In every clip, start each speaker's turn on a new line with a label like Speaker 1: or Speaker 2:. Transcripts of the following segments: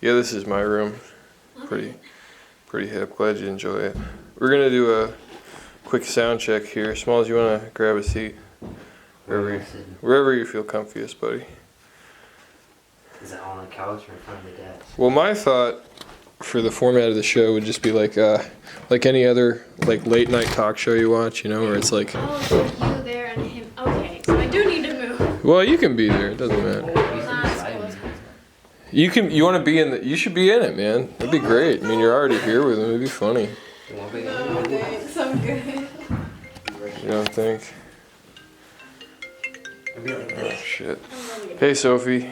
Speaker 1: Yeah, this is my room. Pretty hip. Glad you enjoy it. We're gonna do a quick sound check here. Smalls, you wanna grab a seat? Wherever you feel comfiest, buddy.
Speaker 2: Is that on the couch or in front of the desk?
Speaker 1: Well, my thought for the format of the show would just be like any other like late night talk show you watch, you know, where it's like.
Speaker 3: Oh, it's like you there and him. Okay, so I do need to move.
Speaker 1: Well, you can be there. It doesn't matter. You can. You want to be in the. You should be in it, man. That'd be great. I mean, you're already here with him. It'd be funny.
Speaker 3: No, thanks. I'm good.
Speaker 1: You don't think? Oh shit. Hey, Sophie.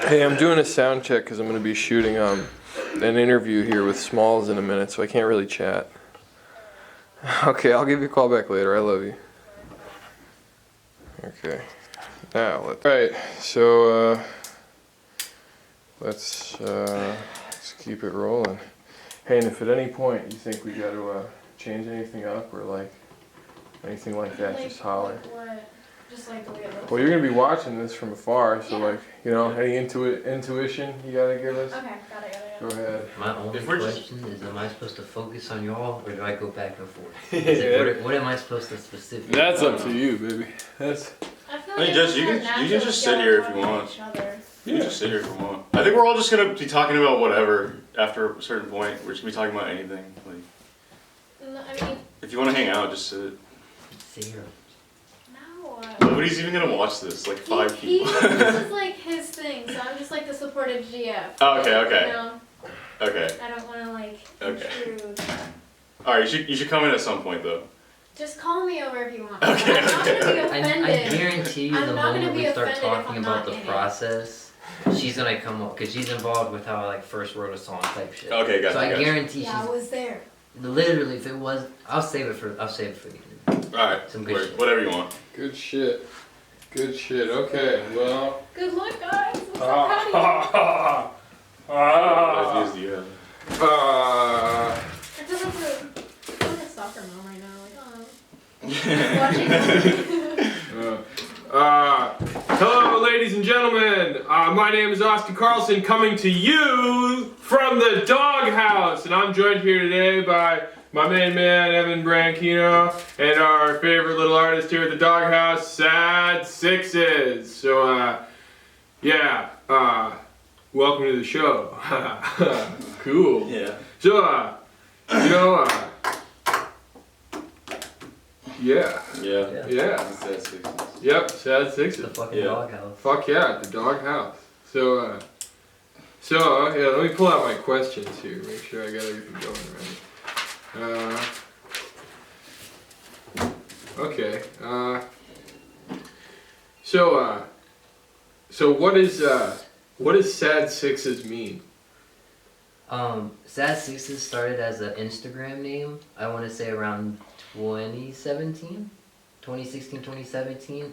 Speaker 1: Hey, I'm doing a sound check because I'm going to be shooting an interview here with Smalls in a minute, so I can't really chat. Okay, I'll give you a call back later. I love you. Okay. Now, alright, so let's keep it rolling. Hey, and if at any point you think we got to change anything up or like anything like that, just holler.
Speaker 3: Like what? Just like the way it looks.
Speaker 1: Well, you're gonna be watching this from afar, so like, you know, any intuition you gotta give us.
Speaker 3: Okay, got it.
Speaker 1: Go ahead.
Speaker 2: My only question is, am I supposed to focus on y'all, or do I go back and forth? What am I supposed to specifically?
Speaker 1: That's up to you, baby. That's.
Speaker 3: I feel
Speaker 4: I mean,
Speaker 3: like
Speaker 4: just you can just sit here if you want. You can just sit here if you want. I think we're all just gonna be talking about whatever after a certain point. We're just gonna be talking about anything. Like,
Speaker 3: No, I mean,
Speaker 4: if you want to hang out, just sit.
Speaker 2: Sit here.
Speaker 3: no.
Speaker 4: Nobody's even gonna watch this. Like 5 people.
Speaker 3: This is like his thing, so I'm just like the supportive GF.
Speaker 4: Oh, okay.
Speaker 3: You know,
Speaker 4: Okay.
Speaker 3: I don't want to like
Speaker 4: Okay.
Speaker 3: intrude.
Speaker 4: All right. You should come in at some point though.
Speaker 3: Just call me over if you want.
Speaker 4: Okay,
Speaker 3: I'm not gonna be
Speaker 4: okay.
Speaker 3: offended.
Speaker 2: I guarantee you,
Speaker 3: I'm
Speaker 2: the
Speaker 3: not gonna
Speaker 2: moment
Speaker 3: be
Speaker 2: we start
Speaker 3: offended if
Speaker 2: talking
Speaker 3: I'm
Speaker 2: about
Speaker 3: not
Speaker 2: the
Speaker 3: in it.
Speaker 2: process, she's gonna come up because she's involved with how I like first wrote a song type shit.
Speaker 4: Okay, gotcha.
Speaker 2: So I
Speaker 4: gotcha.
Speaker 2: guarantee
Speaker 3: Yeah, I
Speaker 2: she's
Speaker 3: was there.
Speaker 2: literally. If it was, I'll save it for the interview.
Speaker 4: All right.
Speaker 2: Some good shit.
Speaker 4: Whatever you want.
Speaker 1: Good shit. Good shit. Okay, well.
Speaker 3: Good luck, guys. I'm so proud of
Speaker 4: What views do you have?
Speaker 3: you. I feel like a soccer mom right now. Like, watching.
Speaker 1: Hello, ladies and gentlemen. My name is Austin Carlson, coming to you from the Doghouse, and I'm joined here today by my main man, Evan Branchino, and our favorite little artist here at the Doghouse, Sadsixes. So, welcome to the show. Cool.
Speaker 4: Yeah.
Speaker 1: So, yeah.
Speaker 4: Sadsixes.
Speaker 1: Yep, Sadsixes.
Speaker 2: The fucking
Speaker 4: Yeah.
Speaker 2: Doghouse.
Speaker 1: Fuck yeah, the Doghouse. So, let me pull out my questions here, make sure I got everything going right. Okay. So what does Sadsixes mean?
Speaker 2: Sadsixes started as an Instagram name. I want to say around 2016, 2017.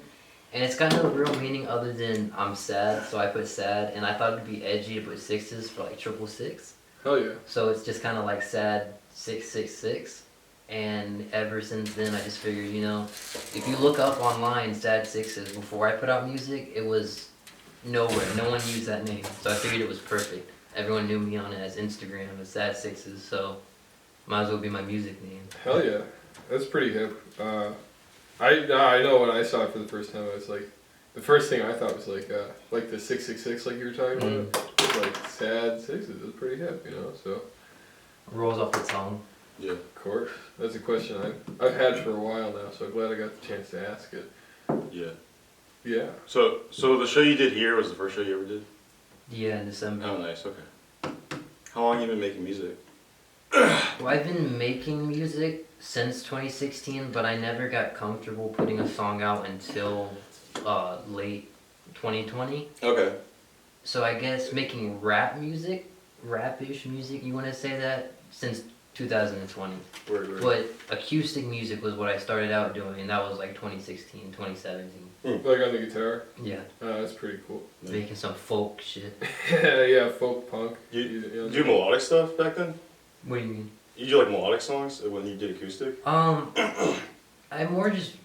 Speaker 2: And it's got no real meaning other than I'm sad, so I put sad. And I thought it'd be edgy to put sixes for like 666.
Speaker 1: Hell yeah.
Speaker 2: So it's just kind of like sad 666. And ever since then, I just figured, you know, if you look up online Sadsixes before I put out music, it was nowhere. No one used that name. So I figured it was perfect. Everyone knew me on it as Instagram as Sadsixes, so might as well be my music name.
Speaker 1: Hell yeah. That's pretty hip. I know when I saw it for the first time, I was like, the first thing I thought was like the 666 like you were talking about. It's like Sadsixes. It's pretty hip, you know, so.
Speaker 2: Rolls off the tongue.
Speaker 4: Yeah.
Speaker 1: Of course. That's a question I've had for a while now, so I'm glad I got the chance to ask it.
Speaker 4: Yeah.
Speaker 1: Yeah.
Speaker 4: So the show you did here was the first show you ever did?
Speaker 2: Yeah, in December.
Speaker 4: Oh, nice. Okay. How long have you been making music?
Speaker 2: Well, I've been making music since 2016, but I never got comfortable putting a song out until late 2020.
Speaker 4: Okay.
Speaker 2: So I guess making rap-ish music, you want to say that, since 2020.
Speaker 4: Word.
Speaker 2: But acoustic music was what I started out doing, and that was like 2016, 2017.
Speaker 1: Like on the guitar?
Speaker 2: Yeah.
Speaker 1: That's pretty cool.
Speaker 2: Making some folk shit.
Speaker 1: Yeah, folk punk.
Speaker 4: You do melodic stuff back then?
Speaker 2: What do you mean?
Speaker 4: You do like melodic songs when you did acoustic?
Speaker 2: I more just,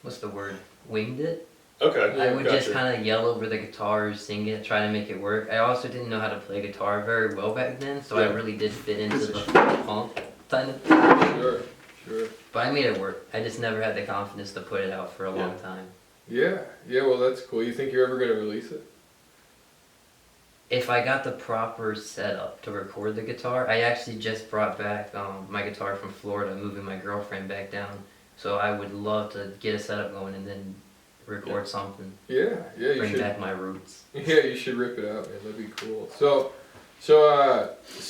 Speaker 2: what's the word? Winged it?
Speaker 4: Okay.
Speaker 2: I would just
Speaker 4: gotcha.
Speaker 2: kind of yell over the guitar, sing it, try to make it work. I also didn't know how to play guitar very well back then, so I
Speaker 4: Yeah.
Speaker 2: really did fit into the funk kind of thing.
Speaker 1: Sure.
Speaker 2: But I made it work. I just never had the confidence to put it out for a long time.
Speaker 1: Yeah, well that's cool. You think you're ever gonna release it?
Speaker 2: If I got the proper setup to record the guitar, I actually just brought back my guitar from Florida, moving my girlfriend back down. So I would love to get a setup going and then record something.
Speaker 1: Yeah, you
Speaker 2: Bring
Speaker 1: should.
Speaker 2: back my roots.
Speaker 1: Yeah, you should rip it out, man. That'd be cool. So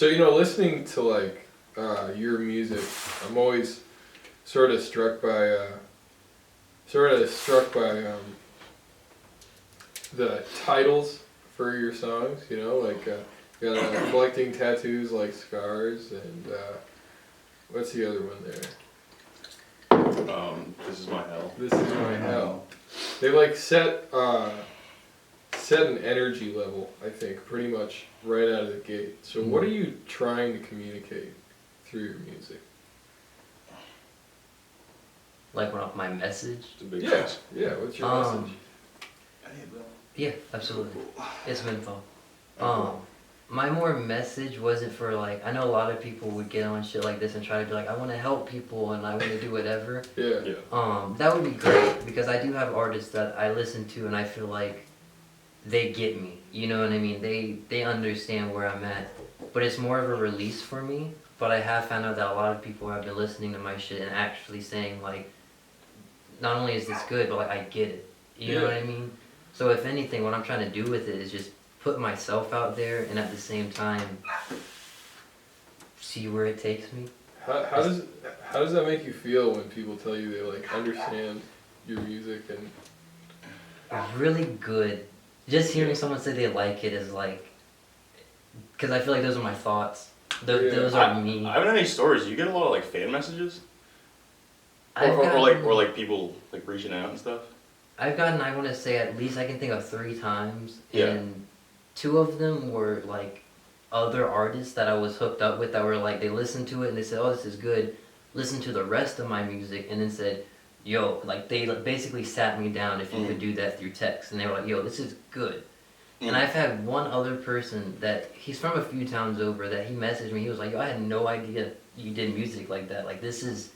Speaker 1: you know, listening to like your music, I'm always sort of struck by the titles for your songs. You know, like you got collecting tattoos like scars, and what's the other one there?
Speaker 4: This is my hell.
Speaker 1: This is my hell. They like set an energy level, I think, pretty much right out of the gate. So what are you trying to communicate through your music?
Speaker 2: Like my message?
Speaker 4: It's a big
Speaker 1: Yeah,
Speaker 4: choice.
Speaker 1: yeah. What's your message?
Speaker 2: Yeah, absolutely. It's some info. My more message wasn't for like, I know a lot of people would get on shit like this and try to be like, I want to help people and I want to do whatever.
Speaker 1: Yeah.
Speaker 2: That would be great because I do have artists that I listen to and I feel like they get me. You know what I mean? They understand where I'm at. But it's more of a release for me. But I have found out that a lot of people have been listening to my shit and actually saying like, not only is this good, but like I get it. You know what I mean? So if anything, what I'm trying to do with it is just put myself out there and at the same time see where it takes me.
Speaker 1: How does that make you feel when people tell you they like understand your music and?
Speaker 2: Really good. Just hearing someone say they like it is like, because I feel like those are my thoughts. Those are me.
Speaker 4: I haven't had any stories. You get a lot of like fan messages, or like people like reaching out and stuff.
Speaker 2: I've gotten, I want to say at least I can think of 3 times,
Speaker 4: Yeah.
Speaker 2: and 2 of them were like other artists that I was hooked up with that were like, they listened to it and they said, oh, this is good. Listen to the rest of my music, and then said, yo, like they basically sat me down if you could do that through text, and they were like, yo, this is good. And I've had one other person that, he's from a few towns over, that he messaged me, he was like, yo, I had no idea you did music like that, like this is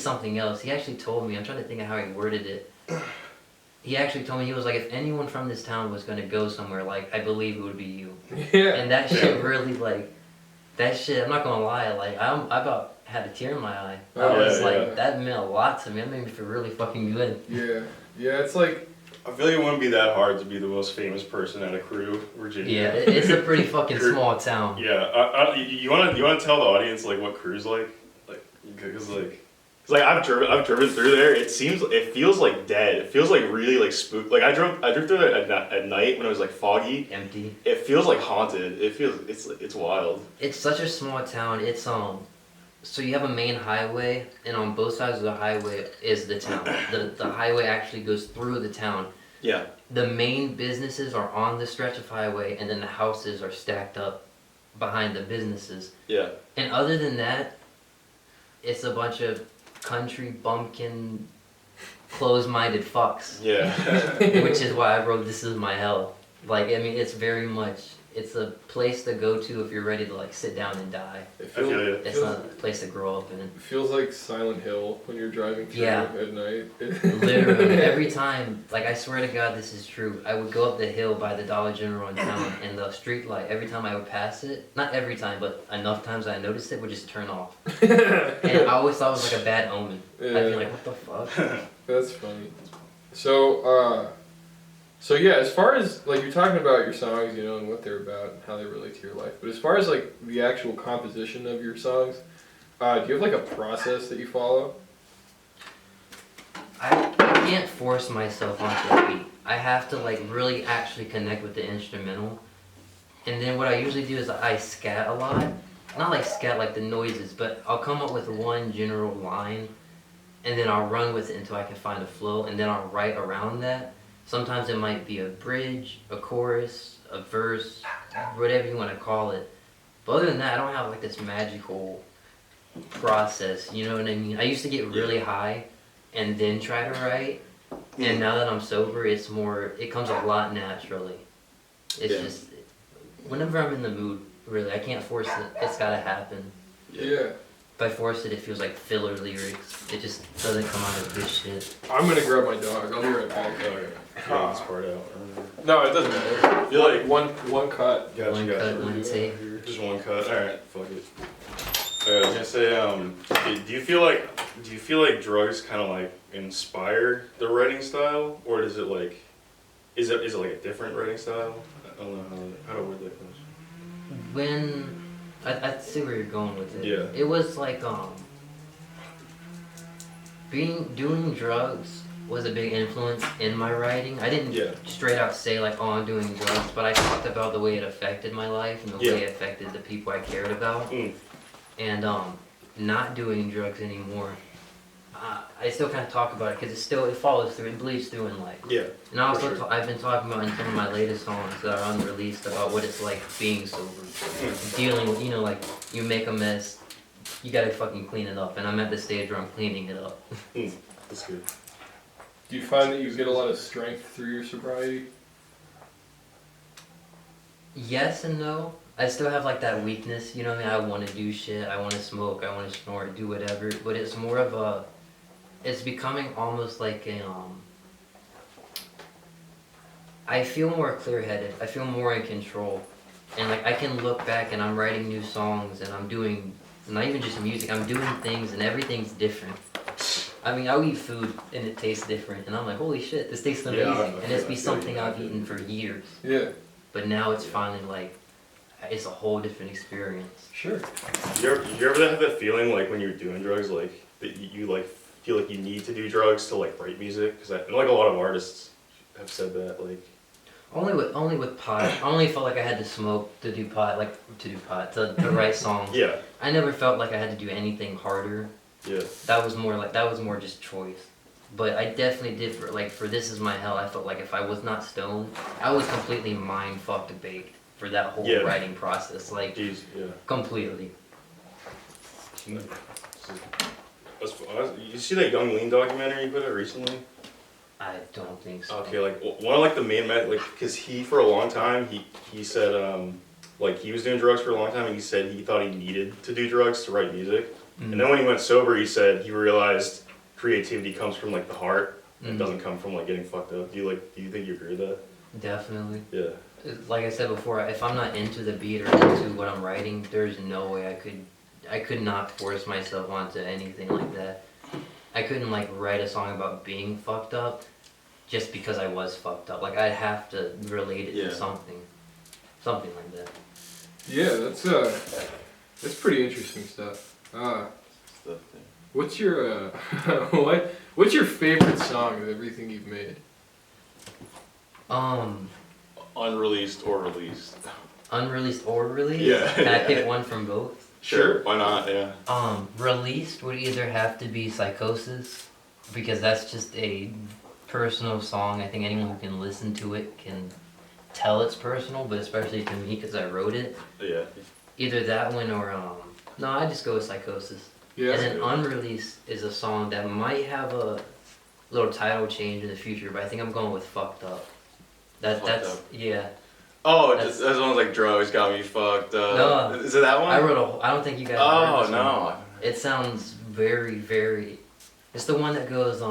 Speaker 2: something else. He actually told me, I'm trying to think of how he worded it. He actually told me, he was like, if anyone from this town was going to go somewhere, like, I believe it would be you.
Speaker 1: Yeah.
Speaker 2: And that shit really, like, that shit, I'm not going to lie, like, I about had a tear in my eye. I was like, that meant a lot to me. That made me feel really fucking good.
Speaker 1: Yeah, it's like,
Speaker 4: I feel like it wouldn't be that hard to be the most famous person at a crew, Virginia.
Speaker 2: Yeah, it's a pretty fucking small town.
Speaker 4: Yeah, you wanna tell the audience like what crew's like, because like I've driven through there. It feels like dead. It feels like really like spook. Like I drove through there at night when it was like foggy.
Speaker 2: Empty.
Speaker 4: It feels like haunted. It's wild.
Speaker 2: It's such a small town. It's so you have a main highway, and on both sides of the highway is the town. The highway actually goes through the town.
Speaker 4: Yeah.
Speaker 2: The main businesses are on the stretch of highway, and then the houses are stacked up behind the businesses.
Speaker 4: Yeah.
Speaker 2: And other than that, it's a bunch of country bumpkin, closed-minded fucks.
Speaker 4: Yeah.
Speaker 2: Which is why I wrote "This Is My Hell." Like, I mean, it's very much, it's a place to go to if you're ready to like sit down and die. It's not a place to grow up in.
Speaker 1: It feels like Silent Hill when you're driving through at night.
Speaker 2: Literally, every time, like I swear to God this is true, I would go up the hill by the Dollar General in town, and the street light, every time I would pass it, not every time, but enough times I noticed it, would just turn off. And I always thought it was like a bad omen. I'd be like, what the fuck?
Speaker 1: That's funny. So yeah, as far as like you're talking about your songs, you know, and what they're about and how they relate to your life, but as far as like the actual composition of your songs, do you have like a process that you follow?
Speaker 2: I can't force myself onto a beat. I have to like really actually connect with the instrumental. And then what I usually do is I scat a lot. Not like scat like the noises, but I'll come up with one general line, and then I'll run with it until I can find a flow, and then I'll write around that. Sometimes it might be a bridge, a chorus, a verse, whatever you want to call it. But other than that, I don't have like this magical process, you know what I mean? I used to get really high and then try to write, And now that I'm sober, it comes a lot naturally. It's just, whenever I'm in the mood, really, I can't force it. It's gotta happen.
Speaker 1: Yeah.
Speaker 2: If I force it, it feels like filler lyrics. It just doesn't come out as good shit.
Speaker 1: I'm gonna grab my dog. I'll be right back.
Speaker 4: Cut this part out.
Speaker 1: No, it doesn't matter.
Speaker 4: I feel like
Speaker 1: One cut.
Speaker 4: Gotcha,
Speaker 2: One
Speaker 4: gotcha.
Speaker 2: cut, one take.
Speaker 4: Just one cut. All right, fuck it. I was gonna say, do you feel like drugs kind of like inspire the writing style, or is it like, is it like a different writing style? I don't know how to word that question.
Speaker 2: When I see where you're going with it.
Speaker 4: Yeah.
Speaker 2: It was like doing drugs was a big influence in my writing. I didn't straight out say like, oh, I'm doing drugs, but I talked about the way it affected my life and the way it affected the people I cared about. And not doing drugs anymore. I still kind of talk about it because it follows through, it bleeds through in life.
Speaker 4: Yeah.
Speaker 2: And also I've been talking about in some of my latest songs that are unreleased about what it's like being sober, dealing with, like you make a mess, you gotta fucking clean it up, and I'm at the stage where I'm cleaning it up.
Speaker 4: That's good.
Speaker 1: Do you find that you get a lot of strength through your sobriety?
Speaker 2: Yes and no. I still have like that weakness, you know what I mean? I want to do shit, I want to smoke, I want to snort, do whatever, but it's more of it's becoming almost like I feel more clear-headed, I feel more in control, and like I can look back and I'm writing new songs and I'm doing, not even just music, I'm doing things and everything's different. I mean, I'll eat food and it tastes different, and I'm like, holy shit, this tastes amazing, and it's something I've eaten for years.
Speaker 1: Yeah.
Speaker 2: But now it's finally like, it's a whole different experience.
Speaker 1: Sure.
Speaker 4: You ever have that feeling like when you're doing drugs, like that you like feel like you need to do drugs to like write music? Because I know like a lot of artists have said that, like.
Speaker 2: Only with pot. I only felt like I had to smoke to do pot, to write songs.
Speaker 4: Yeah.
Speaker 2: I never felt like I had to do anything harder.
Speaker 4: Yeah.
Speaker 2: That was more just choice. But I definitely did for This Is My Hell. I felt like if I was not stoned, I was completely mind fucked baked for that whole writing process. Like,
Speaker 4: Jeez,
Speaker 2: completely.
Speaker 4: You see that Young Lean documentary you put out recently?
Speaker 2: I don't think so.
Speaker 4: Okay, like one of like the main because he for a long time he said like he was doing drugs for a long time and he said he thought he needed to do drugs to write music, and then when he went sober he said he realized creativity comes from like the heart. It doesn't come from like getting fucked up. Do you think you agree with that?
Speaker 2: Definitely.
Speaker 4: Yeah.
Speaker 2: Like I said before, if I'm not into the beat or into what I'm writing, there's no way I could not force myself onto anything like that. I couldn't like write a song about being fucked up just because I was fucked up. Like I'd have to relate it to something like that.
Speaker 1: Yeah, that's pretty interesting stuff. What's your what's your favorite song of everything you've made?
Speaker 4: Unreleased or released?
Speaker 2: Unreleased or released?
Speaker 4: Yeah.
Speaker 2: Can I pick one from both?
Speaker 4: Sure. Why not? Yeah.
Speaker 2: Released would either have to be Psychosis, because that's just a personal song. I think anyone who can listen to it can tell it's personal, but especially to me because I wrote it.
Speaker 4: Yeah.
Speaker 2: Either that one or no, I just go with Psychosis.
Speaker 1: Yeah.
Speaker 2: And then Unreleased is a song that might have a little title change in the future, but I think I'm going with Fucked Up. Yeah.
Speaker 4: Oh, that's one like drugs got me fucked up.
Speaker 2: No.
Speaker 4: Is it that one?
Speaker 2: I don't think you guys heard this
Speaker 4: no.
Speaker 2: one. It sounds very, very... It's the one that goes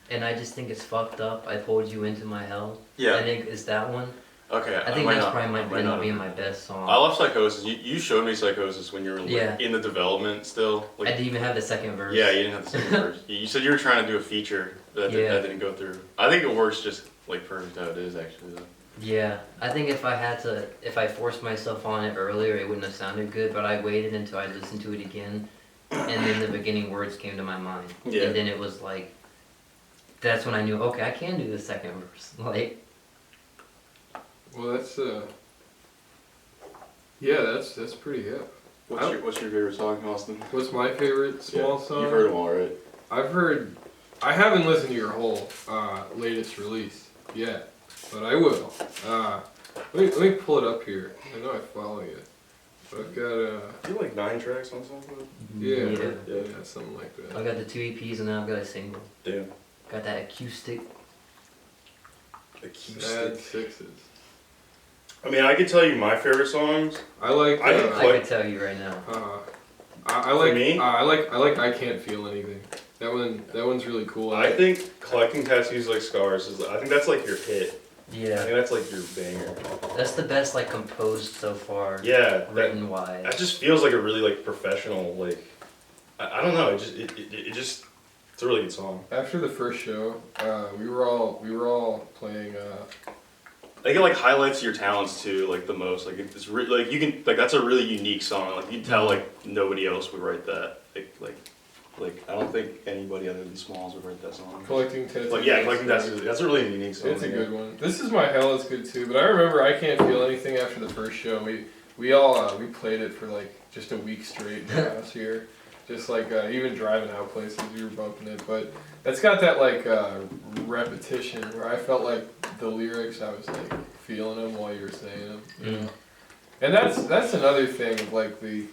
Speaker 2: and I just think it's fucked up. I pulled you into my hell. Yeah. I think it's that one.
Speaker 4: Okay.
Speaker 2: I think that's probably might end up being my best song.
Speaker 4: I love Psychosis. You showed me Psychosis when you were in the development still.
Speaker 2: I didn't even have the second verse.
Speaker 4: Yeah, you didn't have the second verse. You said you were trying to do a feature that didn't go through. I think it works just like perfect how it is actually though.
Speaker 2: Yeah, I think if I forced myself on it earlier, it wouldn't have sounded good, but I waited until I listened to it again, and then the beginning words came to my mind. Yeah. And then it was like, that's when I knew, okay, I can do the second verse. Like.
Speaker 1: Well, that's pretty hip.
Speaker 4: What's your favorite song, Austin?
Speaker 1: What's my favorite small song?
Speaker 4: You've heard them all, right?
Speaker 1: I haven't listened to your whole latest release yet. But I will. Let me pull it up here. I know I follow you. But I've got
Speaker 4: You have like 9 tracks on something?
Speaker 1: Yeah, something like that.
Speaker 2: I got the 2 EPs and now I've got a single.
Speaker 4: Damn.
Speaker 2: Got that acoustic
Speaker 1: Sadsixes.
Speaker 4: I mean, I could tell you my favorite songs.
Speaker 1: I like.
Speaker 4: I can
Speaker 2: I could tell you right now.
Speaker 1: I like.
Speaker 4: For me?
Speaker 1: I like. I can't feel anything. That one's really cool.
Speaker 4: I think collecting tattoos like scars is. I think that's like your hit. I
Speaker 2: Yeah,
Speaker 4: think that's like your banger.
Speaker 2: that's the best like composed so far.
Speaker 4: Yeah,
Speaker 2: Written wise.
Speaker 4: that just feels like a really like professional like. I don't know. It just it's a really good song.
Speaker 1: After the first show, we were all playing.
Speaker 4: I think it like highlights your talents too, like the most. Like it's like you can like that's a really unique song. Like you can tell like nobody else would write that. Like I don't think anybody other than Smalls would write that song.
Speaker 1: Collecting tattoos.
Speaker 4: Like yeah, collecting tattoos. That's a really unique song.
Speaker 1: It's a good one. This Is My Hell is good too, but I remember I Can't Feel Anything after the first show. We all we played it for like just a week straight in the house here. Just like even driving out places we were bumping it, but it's got that like repetition where I felt like the lyrics I was like feeling them while you were saying them. You know? And that's another thing of like the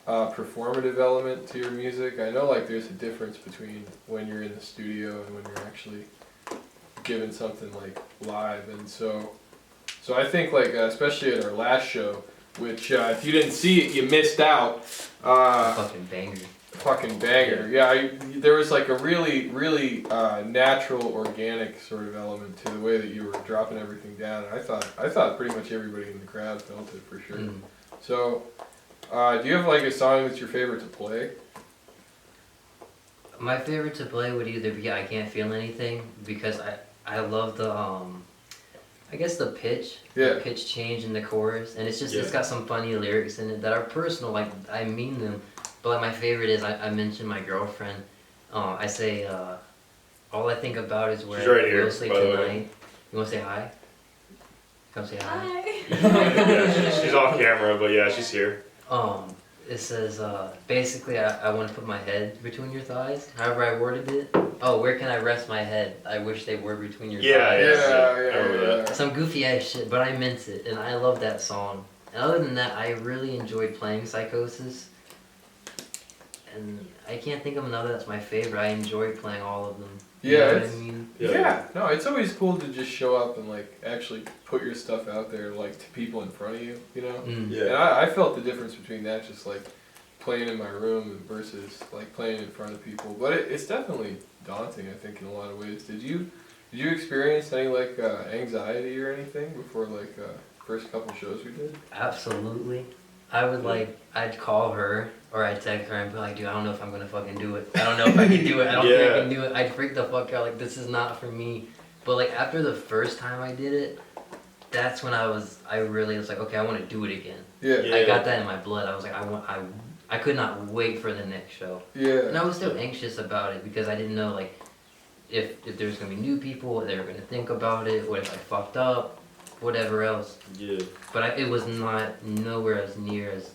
Speaker 1: performative element to your music. I know like there's a difference between when you're in the studio and when you're actually giving something like live, and so I think like especially at our last show, which if you didn't see it, you missed out.
Speaker 2: Fucking banger.
Speaker 1: Fucking banger. Yeah, there was like a really natural, organic sort of element to the way that you were dropping everything down. And I thought pretty much everybody in the crowd felt it for sure. So, do you have like a song that's your favorite to play?
Speaker 2: My favorite to play would either be I Can't Feel Anything, because I love the I guess the pitch.
Speaker 1: Yeah.
Speaker 2: The pitch change in the chorus, and it's got some funny lyrics in it that are personal, like I mean them. But like my favorite is I mentioned my girlfriend. I say all I think about is where
Speaker 4: She's right here,
Speaker 2: we'll sleep
Speaker 4: by the way.
Speaker 2: tonight. You wanna say hi? Come say hi.
Speaker 3: Hi.
Speaker 4: She's off camera, but yeah, she's here.
Speaker 2: It says basically I want to put my head between your thighs. However I worded it. Oh, where can I rest my head? I wish they were between your thighs.
Speaker 4: I remember that.
Speaker 2: Some goofy ass shit, but I meant it, and I love that song. And other than that, I really enjoyed playing Psychosis. And I can't think of another that's my favorite. I enjoy playing all of them. You know what I mean?
Speaker 1: Yeah. No, it's always cool to just show up and like actually put your stuff out there like to people in front of you, you know?
Speaker 4: Yeah.
Speaker 1: And I felt the difference between that just like playing in my room versus like playing in front of people. But it's definitely daunting, I think, in a lot of ways. Did you experience any like anxiety or anything before like first couple shows we did?
Speaker 2: Absolutely. I would I'd call her or I'd text her and be like, dude, I don't know if I'm gonna fucking do it. I don't know if I can do it. I don't think I can do it. I'd freak the fuck out, like this is not for me. But like after the first time I did it, that's when I really was like, okay, I want to do it again.
Speaker 1: Yeah.
Speaker 2: I got that in my blood. I was like, I could not wait for the next show.
Speaker 1: Yeah.
Speaker 2: And I was still anxious about it because I didn't know like if there's gonna be new people, what they were gonna think about it, what if I fucked up, whatever else.
Speaker 4: Yeah.
Speaker 2: But it was not nowhere as near as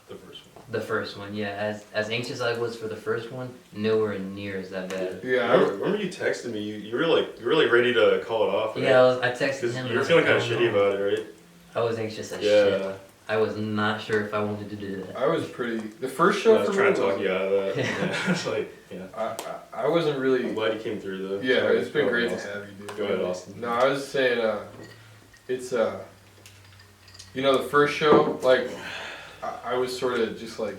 Speaker 4: The first one.
Speaker 2: the first one. Yeah, as anxious I was for the first one, nowhere near as that bad.
Speaker 1: Yeah.
Speaker 4: I remember you texted me. You were like ready to call it off. Right?
Speaker 2: Yeah, I texted him.
Speaker 4: You were feeling kind of shitty about it, right?
Speaker 2: I was anxious as
Speaker 4: Yeah.
Speaker 2: shit. I was not sure if I wanted to do that.
Speaker 1: I was the first show
Speaker 4: I was
Speaker 1: for
Speaker 4: trying
Speaker 1: me
Speaker 4: to talk you out of that.
Speaker 2: Yeah.
Speaker 4: Yeah. It's like, yeah.
Speaker 1: I wasn't really.
Speaker 4: I'm glad you came through though.
Speaker 1: Yeah,
Speaker 4: Sorry.
Speaker 1: it's been
Speaker 4: Go
Speaker 1: great
Speaker 4: ahead,
Speaker 1: to
Speaker 4: Austin.
Speaker 1: have you, dude.
Speaker 4: Go ahead, Austin.
Speaker 1: No, I was saying, it's you know, the first show, like, I was sort of just like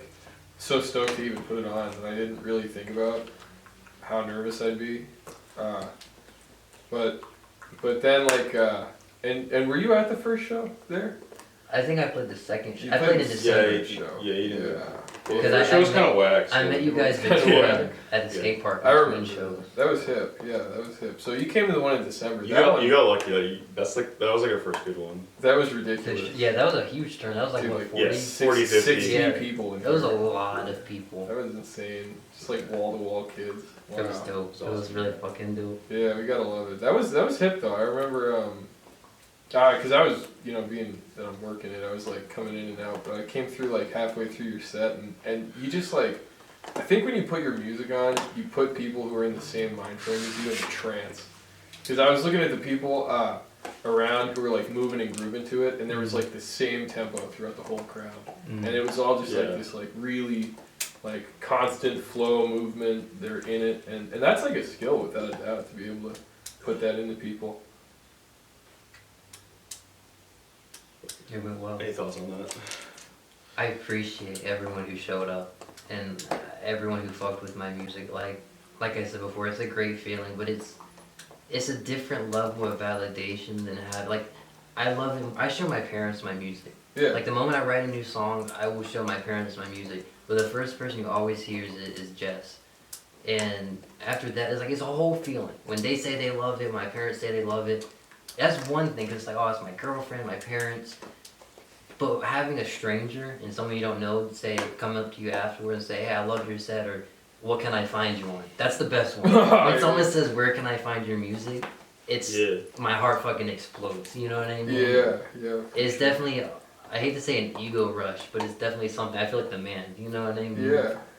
Speaker 1: so stoked to even put it on, and I didn't really think about how nervous I'd be. But then like, and were you at the first show there?
Speaker 2: I think I played the second show.
Speaker 1: You
Speaker 2: I played in
Speaker 1: the
Speaker 2: December.
Speaker 1: second show.
Speaker 4: Yeah, you did.
Speaker 1: Yeah.
Speaker 4: Well,
Speaker 2: Because
Speaker 4: the
Speaker 2: I
Speaker 4: show was
Speaker 2: met-
Speaker 4: kind of whack.
Speaker 2: I
Speaker 4: so-
Speaker 2: met you guys
Speaker 1: Yeah.
Speaker 2: before at the skate park.
Speaker 1: I
Speaker 2: between
Speaker 1: remember
Speaker 2: shows.
Speaker 1: that was hip. Yeah, that was hip. So you came to the one in December.
Speaker 4: You
Speaker 1: That
Speaker 4: got,
Speaker 1: one,
Speaker 4: you got lucky. Like, that was like our first good one.
Speaker 1: that was
Speaker 2: The
Speaker 1: ridiculous.
Speaker 2: yeah, that was a huge turn. That was like
Speaker 1: Dude,
Speaker 2: what,
Speaker 1: like,
Speaker 2: 40?
Speaker 4: yes. 40, 50.
Speaker 1: 60
Speaker 2: Yeah.
Speaker 1: people in
Speaker 2: That was a
Speaker 1: there.
Speaker 2: lot of people.
Speaker 1: That was insane. Just like wall to wall kids. Wow.
Speaker 2: It was dope. It was really fucking dope.
Speaker 1: Yeah, we gotta love it. That was hip though. I remember, cause I was, you know, being that I'm working it, I was like coming in and out. But I came through like halfway through your set, and you just like, I think when you put your music on, you put people who are in the same mind frame as you in a trance. Cause I was looking at the people around who were like moving and grooving to it, and there was like the same tempo throughout the whole crowd, and it was all just like this like really like constant flow movement. They're in it, and that's like a skill without a doubt to be able to put that into people.
Speaker 2: It went well.
Speaker 4: Any thoughts on that?
Speaker 2: I appreciate everyone who showed up and everyone who fucked with my music. Like I said before, it's a great feeling, but it's a different level of validation than I love it. I show my parents my music.
Speaker 1: Yeah.
Speaker 2: Like the moment I write a new song, I will show my parents my music. But the first person who always hears it is Jess. And after that, it's a whole feeling. When they say they love it, my parents say they love it. That's one thing, because it's like, oh, it's my girlfriend, my parents. But having a stranger and someone you don't know come up to you afterwards and say, hey, I love your set, or what can I find you on? That's the best one. When someone says, where can I find your music? My heart fucking explodes. You know what I mean?
Speaker 1: Yeah.
Speaker 2: It's definitely, I hate to say an ego rush, but it's definitely something. I feel like the man. You know what I mean?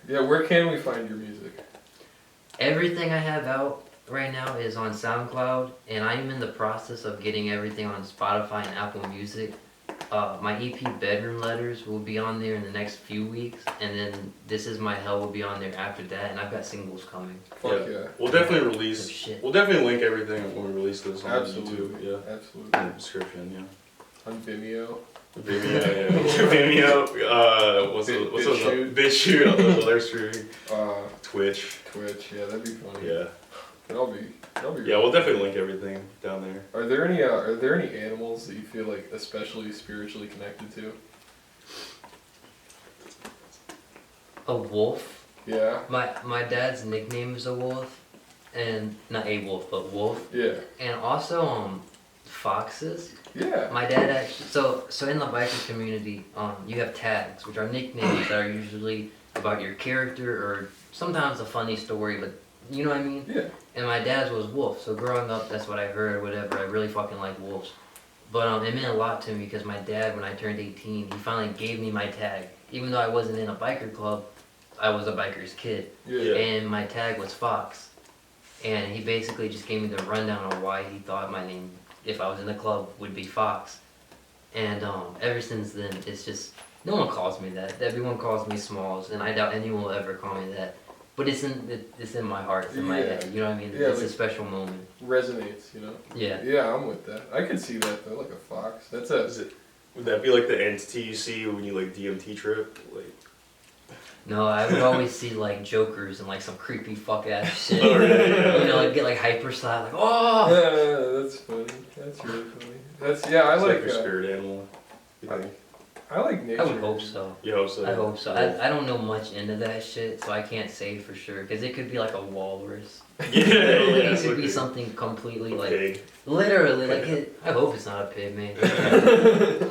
Speaker 1: Yeah. Where can we find your music?
Speaker 2: Everything I have out right now is on SoundCloud, and I'm in the process of getting everything on Spotify and Apple Music. My EP Bedroom Letters will be on there in the next few weeks, and then This Is My Hell will be on there after that, and I've got singles coming.
Speaker 1: Fuck yeah.
Speaker 4: We'll definitely release.
Speaker 2: Shit.
Speaker 4: We'll definitely link everything when we release this on
Speaker 1: Absolutely.
Speaker 4: YouTube. Yeah.
Speaker 1: Absolutely.
Speaker 4: In the description. Yeah.
Speaker 1: On Vimeo.
Speaker 4: Vimeo. Yeah. Vimeo. What's
Speaker 1: BitChute.
Speaker 4: BitChute. Other streaming. Twitch.
Speaker 1: Yeah, that'd be funny.
Speaker 4: Yeah.
Speaker 1: That'll be.
Speaker 4: Yeah, we'll definitely link everything down there.
Speaker 1: Are there any animals that you feel like especially spiritually connected to?
Speaker 2: A wolf.
Speaker 1: Yeah.
Speaker 2: My dad's nickname is a wolf, and not a wolf, but wolf.
Speaker 1: Yeah.
Speaker 2: And also foxes.
Speaker 1: Yeah.
Speaker 2: My dad actually, so in the biker community, you have tags, which are nicknames that are usually about your character or sometimes a funny story, but you know what I mean?
Speaker 1: Yeah.
Speaker 2: And my dad's was wolf, so growing up, that's what I heard, whatever. I really fucking like wolves. But it meant a lot to me because my dad, when I turned 18, he finally gave me my tag. Even though I wasn't in a biker club, I was a biker's kid.
Speaker 1: Yeah.
Speaker 2: And my tag was Fox. And he basically just gave me the rundown on why he thought my name, if I was in the club, would be Fox. And ever since then, it's just, no one calls me that. Everyone calls me Smalls, and I doubt anyone will ever call me that. But it's in my heart, it's in my head, you know what I mean?
Speaker 1: Yeah,
Speaker 2: it's
Speaker 1: like,
Speaker 2: a special moment.
Speaker 1: Resonates, you know?
Speaker 2: Yeah.
Speaker 1: Yeah, I'm with that. I could see that though, like a fox.
Speaker 4: Would that be like the entity you see when you like DMT trip? Like.
Speaker 2: No, I would always see like jokers and like some creepy fuck ass shit.
Speaker 4: Oh, really? Yeah.
Speaker 2: You know, like get like hyper slap, like oh.
Speaker 1: Yeah, that's funny. That's really funny. I
Speaker 4: It's
Speaker 1: like
Speaker 4: your spirit animal. You think?
Speaker 1: I like nature.
Speaker 2: I would hope so.
Speaker 4: You hope so?
Speaker 2: I hope so. I don't know much into that shit, so I can't say for sure. Because it could be like a walrus. It could be something completely like...
Speaker 4: Pig.
Speaker 2: Literally, like, I hope it's not a pig, man.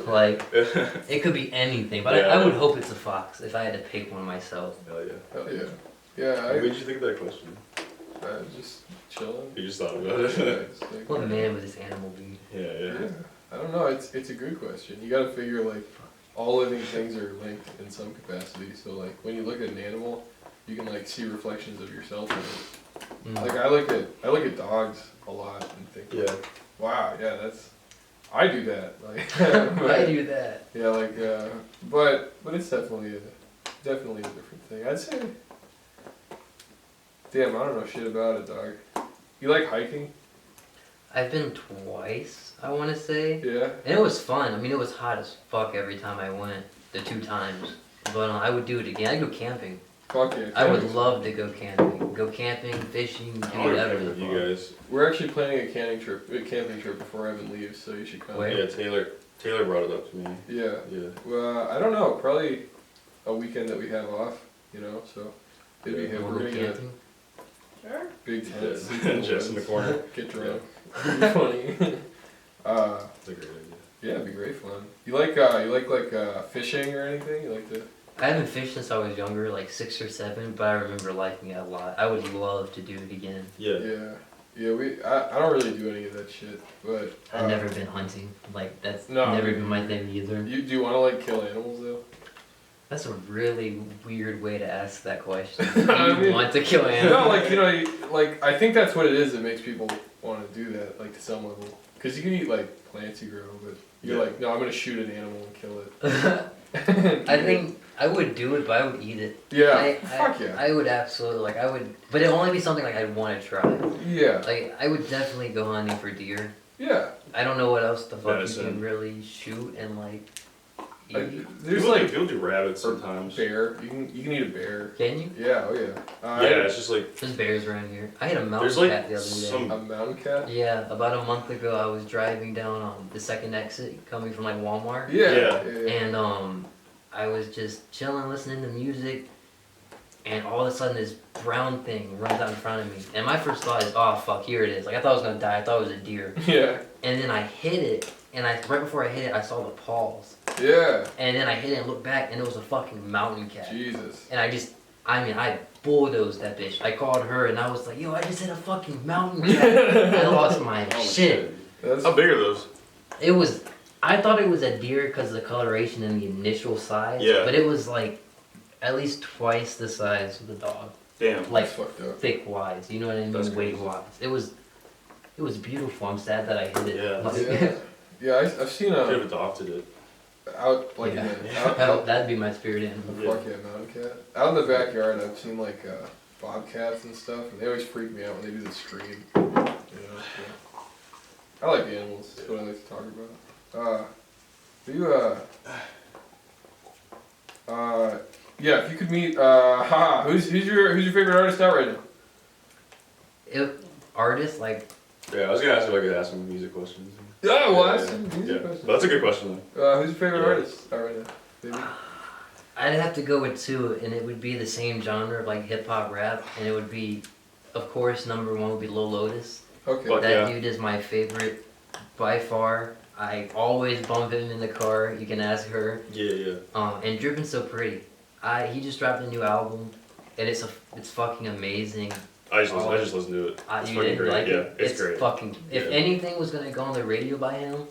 Speaker 2: Like, it could be anything. But I would hope it's a fox if I had to pick one myself.
Speaker 4: Hell yeah.
Speaker 1: Hell yeah. Yeah,
Speaker 4: What did you think of that question?
Speaker 1: just chilling.
Speaker 4: You just thought about it?
Speaker 2: What man would this animal be?
Speaker 4: Yeah.
Speaker 1: I don't know. It's a good question. You gotta figure like all living things are linked in some capacity. So like when you look at an animal, you can like see reflections of yourself in it. Like I look at dogs a lot and think, like, wow, yeah, I do that. Like
Speaker 2: I do that.
Speaker 1: Yeah, like but it's definitely a different thing. I'd say. Damn, I don't know shit about it, dog. You like hiking?
Speaker 2: I've been twice, I want to say.
Speaker 1: Yeah.
Speaker 2: And it was fun. I mean, it was hot as fuck every time I went, the 2 times. But I would do it again. I'd go camping.
Speaker 1: Fuck yeah.
Speaker 2: I would love to go camping. Go camping, fishing, do whatever.
Speaker 4: With you guys.
Speaker 1: We're actually planning a camping trip before Evan leaves, so you should come.
Speaker 2: Where?
Speaker 4: Yeah, Taylor brought it up to me.
Speaker 1: Yeah.
Speaker 4: Yeah.
Speaker 1: Well, I don't know. Probably a weekend that we have off, you know. So it'd be him.
Speaker 2: We'll
Speaker 1: We're
Speaker 2: go
Speaker 1: gonna get
Speaker 2: camping.
Speaker 3: Sure.
Speaker 1: big tents.
Speaker 4: Just in the corner.
Speaker 1: Get drunk. It'd be funny.
Speaker 4: That's a great idea.
Speaker 1: Yeah, it'd be great fun. You like fishing or anything? You like to?
Speaker 2: I haven't fished since I was younger, like 6 or 7, but I remember liking it a lot. I would love to do it again.
Speaker 4: Yeah.
Speaker 1: I don't really do any of that shit, but
Speaker 2: I've never been hunting. Like that's
Speaker 1: No.
Speaker 2: never been my thing either.
Speaker 1: do you want to like kill animals though?
Speaker 2: That's a really weird way to ask that question.
Speaker 1: I
Speaker 2: Do you
Speaker 1: mean,
Speaker 2: want to kill animals?
Speaker 1: No, like like I think that's what it is that makes people want to do that, like to some level. Because you can eat like plants you grow, but you're like, no, I'm gonna shoot an animal and kill it.
Speaker 2: I think I would do it, but I would eat it.
Speaker 1: Yeah, fuck yeah.
Speaker 2: I would absolutely but it'd only be something like I'd want to try.
Speaker 1: Yeah.
Speaker 2: Like I would definitely go hunting for deer.
Speaker 3: Yeah.
Speaker 2: I don't know what else the fuck you
Speaker 4: Venison.
Speaker 2: can really shoot and like eat.
Speaker 3: There's like
Speaker 4: people do rabbits sometimes.
Speaker 3: bear. You can eat a bear.
Speaker 2: Can you?
Speaker 3: Yeah. Oh yeah.
Speaker 4: Yeah, it's just like
Speaker 2: There's bears around here. I had a mountain
Speaker 4: There's, like,
Speaker 2: cat the other
Speaker 4: some-
Speaker 2: day.
Speaker 3: A mountain cat.
Speaker 2: Yeah, about a month ago I was driving down the second exit coming from like Walmart.
Speaker 3: Yeah.
Speaker 2: And I was just chilling, listening to music, and all of a sudden this brown thing runs out in front of me. And my first thought is, oh fuck, here it is. Like I thought I was gonna die. I thought it was a deer.
Speaker 3: Yeah.
Speaker 2: And then I hit it, and right before I hit it, I saw the paws.
Speaker 3: Yeah.
Speaker 2: And then I hit it and looked back, and it was a fucking mountain cat.
Speaker 3: Jesus.
Speaker 2: And I bulldozed that bitch. I called her, and I was like, yo, I just hit a fucking mountain cat. I lost my shit.
Speaker 3: That's
Speaker 4: how big are those?
Speaker 2: I thought it was a deer because of the coloration and the initial size.
Speaker 4: Yeah.
Speaker 2: But it was like at least twice the size of the dog.
Speaker 4: Damn.
Speaker 2: Like
Speaker 3: fucked up.
Speaker 2: thick wise. You know what I mean?
Speaker 4: That's
Speaker 2: Weight
Speaker 4: crazy.
Speaker 2: wise. It was beautiful. I'm sad that I hit it.
Speaker 4: Yeah.
Speaker 2: Like,
Speaker 3: Yeah. Yeah. I've seen
Speaker 4: Should have adopted it.
Speaker 3: out like
Speaker 2: yeah.
Speaker 3: out,
Speaker 2: That'd be my spirit animal.
Speaker 3: fuck yeah, mountain cat. Out in the backyard, I've seen like bobcats and stuff, and they always freak me out when they do the scream. You know. So. I like animals. That's what I like to talk about. Yeah, if you could meet, who's your favorite artist out right now?
Speaker 2: Artists like
Speaker 4: Yeah, I was gonna ask if I could ask some music questions.
Speaker 3: Yeah, well,
Speaker 4: Yeah,
Speaker 3: that's some music
Speaker 4: Yeah,
Speaker 3: questions.
Speaker 4: but that's a good question
Speaker 3: Who's your favorite
Speaker 4: Yeah.
Speaker 3: artist out right now? Baby?
Speaker 2: I'd have to go with two, and it would be the same genre of like hip hop rap, and it would be, of course, number one would be Lil Lotus.
Speaker 3: Okay.
Speaker 4: Fuck
Speaker 2: That
Speaker 4: yeah.
Speaker 2: dude is my favorite by far. I always bump him in the car. You can ask her.
Speaker 4: Yeah.
Speaker 2: And Drippin' So Pretty. He just dropped a new album, and it's fucking amazing.
Speaker 4: I just listened to it. It's
Speaker 2: You
Speaker 4: fucking
Speaker 2: didn't
Speaker 4: great.
Speaker 2: like
Speaker 4: Yeah,
Speaker 2: it?
Speaker 4: it's great.
Speaker 2: Fucking. If
Speaker 4: Yeah.
Speaker 2: anything was gonna go on the radio by him,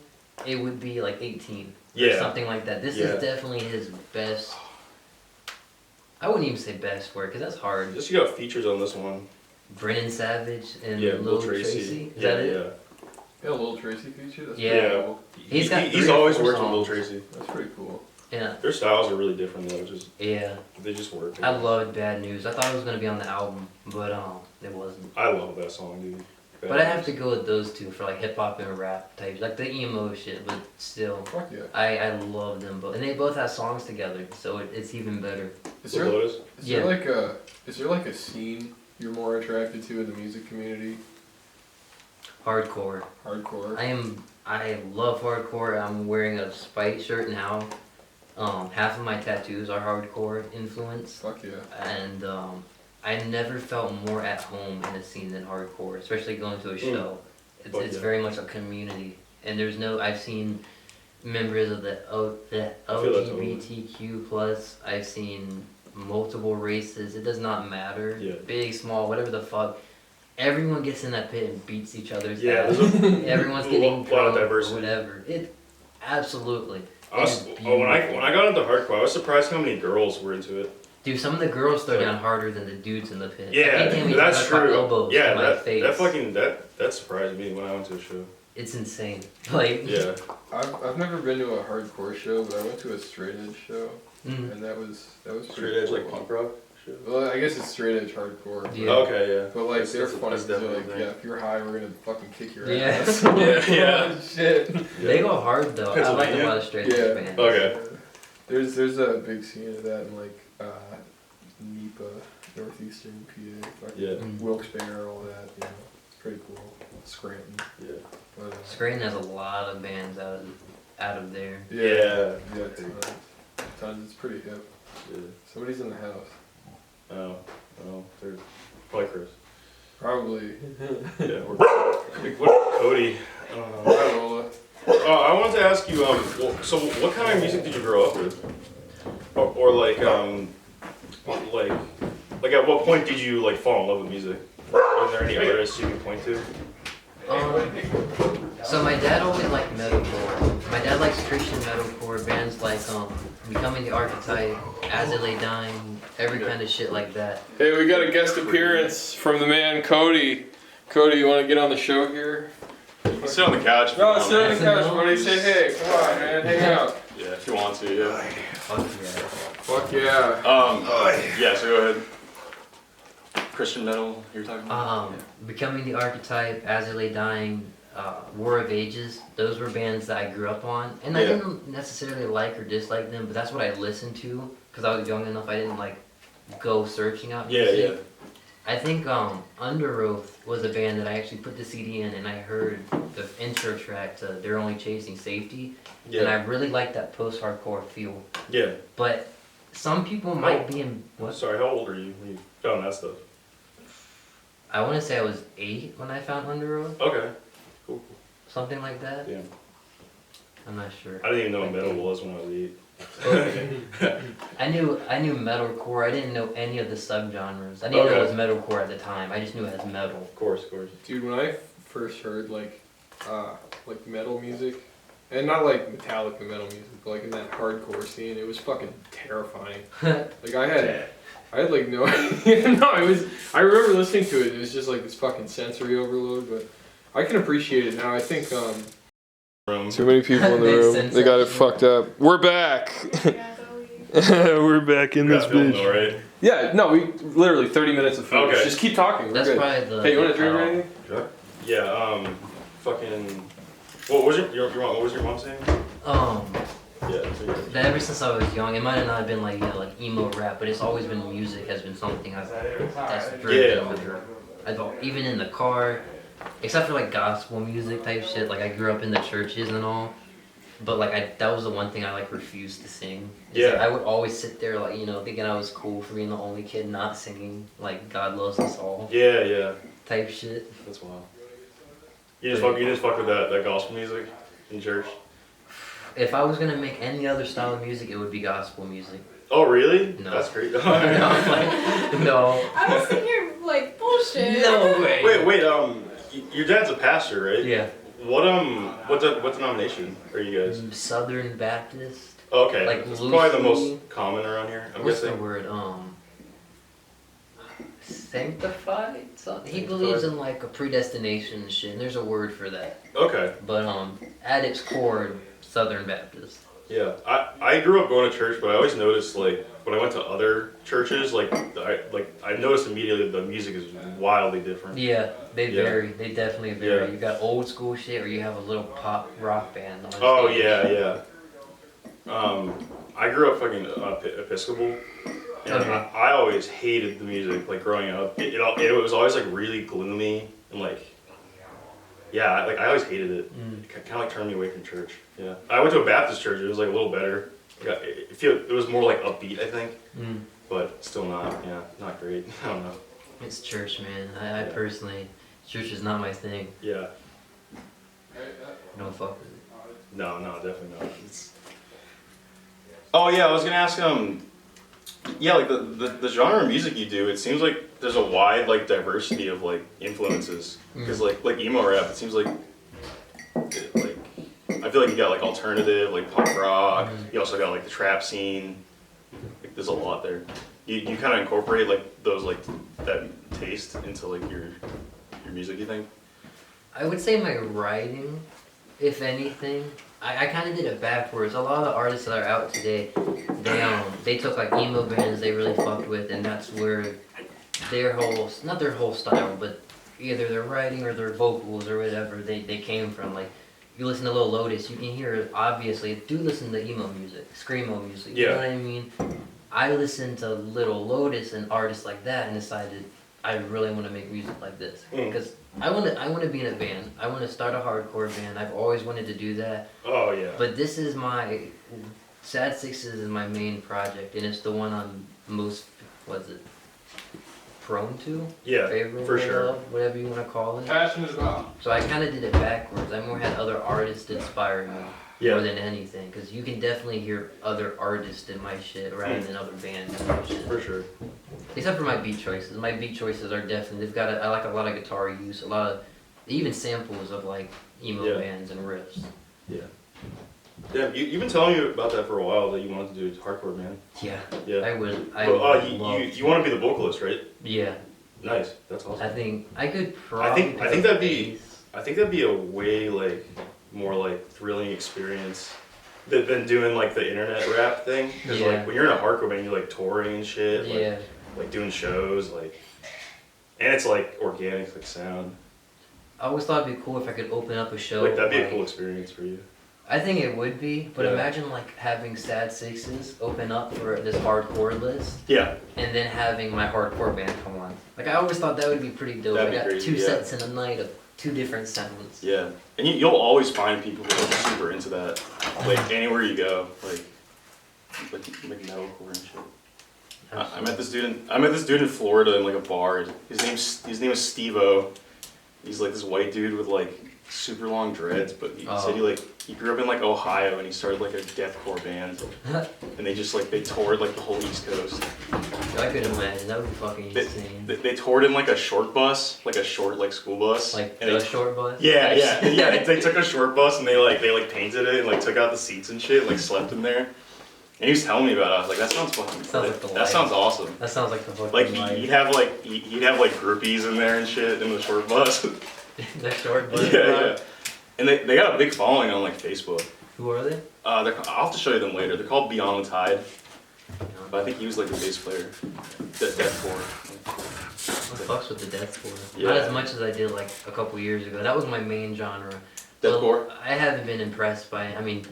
Speaker 2: it would be like 18. Or
Speaker 4: Yeah.
Speaker 2: something like that. This
Speaker 4: Yeah.
Speaker 2: is definitely his best. I wouldn't even say best work, because that's hard.
Speaker 4: Just got features on this one.
Speaker 2: Brennan Savage and
Speaker 4: Yeah,
Speaker 2: Lil Tracy. Is that it?
Speaker 3: Yeah, Lil Tracy feature? That's
Speaker 2: Yeah.
Speaker 3: pretty cool.
Speaker 2: He's got
Speaker 4: He's
Speaker 2: 3 or
Speaker 4: always
Speaker 2: 4
Speaker 4: worked with Lil
Speaker 2: songs.
Speaker 4: Tracy.
Speaker 3: That's pretty cool.
Speaker 2: Yeah.
Speaker 4: Their styles are really different though.
Speaker 2: Yeah.
Speaker 4: They just work.
Speaker 2: I loved Bad News. I thought it was gonna be on the album, but it wasn't.
Speaker 4: I love that song, dude.
Speaker 2: But I have to go with those two for like hip hop and rap types, like the emo shit. But still,
Speaker 3: Fuck yeah.
Speaker 2: I love them both, and they both have songs together, so it's even better.
Speaker 3: Is
Speaker 4: Lil
Speaker 3: there,
Speaker 4: Lotus?
Speaker 3: is there like a scene you're more attracted to in the music community?
Speaker 2: Hardcore.
Speaker 3: Hardcore.
Speaker 2: I love hardcore. I'm wearing a Spite shirt now. Half of my tattoos are hardcore influence,
Speaker 3: Fuck yeah.
Speaker 2: and I never felt more at home in a scene than hardcore, especially going to a show.
Speaker 4: Fuck
Speaker 2: It's
Speaker 4: yeah.
Speaker 2: very much a community, and I've seen members of the
Speaker 4: I feel that totally.
Speaker 2: LGBTQ plus. I've seen multiple races. It does not matter.
Speaker 4: Yeah.
Speaker 2: Big, small, whatever the fuck. Everyone gets in that pit and beats each other's
Speaker 4: Yeah,
Speaker 2: ass.
Speaker 4: there's
Speaker 2: Everyone's
Speaker 4: a
Speaker 2: getting
Speaker 4: lot of
Speaker 2: drunk or
Speaker 4: diversity.
Speaker 2: whatever. Absolutely.
Speaker 4: When I got into hardcore, I was surprised how many girls were into it.
Speaker 2: Dude, some of the girls throw down harder than the dudes in the pit.
Speaker 4: Yeah,
Speaker 2: They can't even
Speaker 4: that's
Speaker 2: touch my
Speaker 4: true.
Speaker 2: elbows
Speaker 4: Yeah,
Speaker 2: to my face.
Speaker 4: that surprised me when I went to a show.
Speaker 2: It's insane. Like,
Speaker 4: Yeah.
Speaker 3: I've never been to a hardcore show, but I went to a straight edge show,
Speaker 2: mm,
Speaker 3: and that was pretty
Speaker 4: Straight edge
Speaker 3: cool.
Speaker 4: like punk rock show.
Speaker 3: Well, I guess it's straight edge hardcore.
Speaker 2: Yeah.
Speaker 4: Okay, yeah.
Speaker 3: But like
Speaker 4: That's-
Speaker 3: they're
Speaker 4: that's-
Speaker 3: funny.
Speaker 4: that's
Speaker 3: 'Cause they're
Speaker 4: definitely
Speaker 3: like,
Speaker 4: a thing.
Speaker 3: yeah, if you're high, we're gonna fucking kick your
Speaker 2: Yeah.
Speaker 3: ass.
Speaker 4: Yeah.
Speaker 3: Shit.
Speaker 2: they go hard though. I like a
Speaker 4: Pennsylvania?
Speaker 2: lot of straight
Speaker 3: Yeah.
Speaker 2: edge bands.
Speaker 4: Okay.
Speaker 3: There's a big scene of that in like NEPA, northeastern PA, fucking
Speaker 4: Yeah.
Speaker 2: Mm.
Speaker 3: Wilkes-Barre, all that. You know, it's pretty cool. Scranton.
Speaker 4: Yeah.
Speaker 3: But,
Speaker 2: Scranton has a lot of bands out of there.
Speaker 4: Yeah.
Speaker 3: Yeah, tons. It's pretty hip.
Speaker 4: Yeah.
Speaker 3: Somebody's in the house.
Speaker 4: Oh, they're probably Chris.
Speaker 3: Probably.
Speaker 4: Yeah. What Cody?
Speaker 3: Hi, Lola.
Speaker 4: I wanted to ask you, so what kind of music did you grow up with? Or like at what point did you like fall in love with music? Are there any artists you can point to?
Speaker 2: So my dad always liked metalcore. My dad likes Christian metalcore bands like Becoming the Archetype, As It Lay Dying, every kind of shit like that.
Speaker 1: Hey, we got a guest appearance from the man Cody. Cody, you want to get on the show here?
Speaker 4: You can sit on the couch. If you
Speaker 1: No,
Speaker 4: want,
Speaker 1: sit on
Speaker 4: man.
Speaker 1: the couch, buddy. Say hey. Come on, man. Hang out.
Speaker 4: Yeah, if you want to, yeah.
Speaker 2: Fuck yeah.
Speaker 3: Fuck yeah.
Speaker 4: Yeah, so go ahead. Christian metal, you're talking about?
Speaker 2: Becoming the Archetype, As It Lay Dying, War of Ages. Those were bands that I grew up on, and I
Speaker 4: Yeah.
Speaker 2: didn't necessarily like or dislike them, but that's what I listened to because I was young enough. I didn't like go searching out
Speaker 4: Yeah,
Speaker 2: music.
Speaker 4: yeah.
Speaker 2: I think Under Oath was a band that I actually put the CD in, and I heard the intro track to "They're Only Chasing Safety," and I
Speaker 4: Yeah.
Speaker 2: really liked that post-hardcore feel.
Speaker 4: Yeah.
Speaker 2: But some people might be in what?
Speaker 4: Sorry, how old are you when you found that stuff?
Speaker 2: I want to say I was 8 when I found Under Oath,
Speaker 4: Okay. Cool.
Speaker 2: something like that.
Speaker 4: Yeah.
Speaker 2: I'm not sure.
Speaker 4: I didn't even know what
Speaker 2: Like
Speaker 4: metal
Speaker 2: eight.
Speaker 4: was when I was 8.
Speaker 2: I knew metalcore. I didn't know any of the subgenres. I didn't know it was metalcore at the time. I just knew it as metal.
Speaker 4: Of course.
Speaker 3: Dude, when I first heard like metal music, and not like metallic metal music, but like in that hardcore scene, it was fucking terrifying. Like I had like no idea. No, it was. I remember listening to it. It was just like this fucking sensory overload. But I can appreciate it now. I think too many people in the room. They got it fucked up. We're back. We're back in this bitch.
Speaker 4: Though, right?
Speaker 3: Yeah, no, we literally 30 minutes of footage.
Speaker 4: Okay.
Speaker 3: Just keep talking. We're
Speaker 2: That's
Speaker 3: good.
Speaker 2: probably the.
Speaker 3: Hey, you want a drink or anything?
Speaker 4: Sure. Yeah. Fucking. What was your mom? What was your mom saying? Yeah.
Speaker 2: That ever since I was young, it might have not been like like emo rap, but it's always been music has been something that's driven with her. Even in the car, except for like gospel music type shit. Like I grew up in the churches and all, but like that was the one thing I like refused to sing.
Speaker 4: Yeah.
Speaker 2: I would always sit there like thinking I was cool for being the only kid not singing like God Loves Us All
Speaker 4: Yeah.
Speaker 2: type shit.
Speaker 4: That's wild. You just fuck with that gospel music in church.
Speaker 2: If I was gonna make any other style of music, it would be gospel music.
Speaker 4: Oh really?
Speaker 2: No.
Speaker 4: That's great.
Speaker 2: No.
Speaker 5: I was sitting here like bullshit.
Speaker 2: No way.
Speaker 4: Wait. Your dad's a pastor, right?
Speaker 2: Yeah.
Speaker 4: What denomination are you guys?
Speaker 2: Southern Baptist.
Speaker 4: Oh, okay.
Speaker 2: Like
Speaker 4: it's probably the
Speaker 2: loosely-
Speaker 4: most common around here. I'm
Speaker 2: What's
Speaker 4: guessing.
Speaker 2: the word? Sanctified? Something. He
Speaker 4: Sanctified?
Speaker 2: believes in like a predestination and shit. And there's a word for that.
Speaker 4: Okay.
Speaker 2: But at its core, Southern Baptist.
Speaker 4: Yeah, I grew up going to church, but I always noticed like when I went to other churches, I noticed immediately the music is wildly different.
Speaker 2: Yeah, they
Speaker 4: Yeah.
Speaker 2: vary. They definitely vary.
Speaker 4: Yeah.
Speaker 2: You got old school shit, or you have a little pop rock band on
Speaker 4: Oh
Speaker 2: stage.
Speaker 4: yeah. I grew up fucking Episcopal, and
Speaker 2: Okay.
Speaker 4: I always hated the music. Like growing up, it was always like really gloomy and like. Yeah, like I always hated it. It kind of like turned me away from church. Yeah, I went to a Baptist church. It was like a little better. It was more like upbeat, I think, but still not. Yeah, not great. I don't know.
Speaker 2: It's church, man. I personally, church is not my thing.
Speaker 4: Yeah,
Speaker 2: Don't fuck with it.
Speaker 4: no, definitely not. Oh yeah, I was gonna ask yeah, like the genre of music you do, it seems like there's a wide like diversity of like influences. Because like emo rap, it seems like I feel like you got like alternative, like punk rock. You also got like the trap scene. Like there's a lot there. You kind of incorporate like those like that taste into like your music. You think?
Speaker 2: I would say my writing, if anything, I kind of did it backwards. A lot of the artists that are out today, they took like emo bands they really fucked with, and that's where not their whole style, but either their writing or their vocals or whatever they came from. Like you listen to Lil Lotus, you can hear obviously. Do listen to emo music, screamo music. You know what I mean? I listened to Lil Lotus and artists like that and decided I really want to make music like this because I want to be in a band. I want to start a hardcore band. I've always wanted to do that.
Speaker 4: Oh yeah.
Speaker 2: But this is Sadsixes is my main project, and it's the one I'm most prone to.
Speaker 4: Yeah,
Speaker 2: Favorable
Speaker 4: for sure.
Speaker 2: of, whatever you want to call it.
Speaker 3: Passionate about.
Speaker 2: So I kind of did it backwards. I more had other artists inspire me more than anything, because you can definitely hear other artists in my shit rather than other bands in my shit.
Speaker 4: For sure.
Speaker 2: Except for my beat choices. My beat choices are definitely, I like a lot of guitar use, a lot of, even samples of like emo bands and riffs.
Speaker 4: Yeah. Yeah, you've been telling me about that for a while, that you wanted to do a hardcore band.
Speaker 2: Yeah.
Speaker 4: Yeah.
Speaker 2: I would.
Speaker 4: You want to be the vocalist, right?
Speaker 2: Yeah.
Speaker 4: Nice. That's awesome.
Speaker 2: I think I could probably.
Speaker 4: I think that'd be a way like more like thrilling experience than doing like the internet rap thing. Because like when you're in a hardcore band, you're like touring and shit. Like doing shows, like, and it's like organic, like sound.
Speaker 2: I always thought it'd be cool if I could open up a show.
Speaker 4: Like, that'd be a cool experience for you.
Speaker 2: I think it would be, but
Speaker 4: Yeah.
Speaker 2: imagine like having Sadsixes open up for this hardcore list,
Speaker 4: Yeah.
Speaker 2: and then having my hardcore band come on. Like I always thought that would be pretty dope.
Speaker 4: That'd be
Speaker 2: I got
Speaker 4: crazy,
Speaker 2: 2
Speaker 4: yeah.
Speaker 2: sets in a night of 2 different sounds.
Speaker 4: Yeah. And you'll always find people who are super into that. Like, anywhere you go. Like metalcore and shit. I met this dude in Florida in like a bar. His name is Steve-O. He's like this white dude with like super long dreads, but he said he grew up in like Ohio and he started like a deathcore band. And they just like they toured like the whole East Coast.
Speaker 2: I could imagine that would be fucking insane.
Speaker 4: They toured in like a short bus, like a short like school bus.
Speaker 2: Like
Speaker 4: and
Speaker 2: the
Speaker 4: they,
Speaker 2: short bus.
Speaker 4: Yeah. They took a short bus and they painted it and like took out the seats and shit, and, like slept in there. And he was telling me about it. I was like, that sounds fucking.
Speaker 2: Sounds like the
Speaker 4: that
Speaker 2: life.
Speaker 4: sounds awesome.
Speaker 2: That sounds like the fucking
Speaker 4: Like
Speaker 2: life.
Speaker 4: he'd have like groupies in there and shit in the short bus.
Speaker 2: The short bus.
Speaker 4: Yeah. And they got a big following on like Facebook.
Speaker 2: Who are they?
Speaker 4: I'll have to show you them later. They're called Beyond the Tide. But I think he was like the bass player. Deathcore.
Speaker 2: I fucks with the deathcore.
Speaker 4: Yeah.
Speaker 2: Not as much as I did like a couple years ago. That was my main genre.
Speaker 4: Deathcore?
Speaker 2: Well, I haven't been impressed by it. I mean,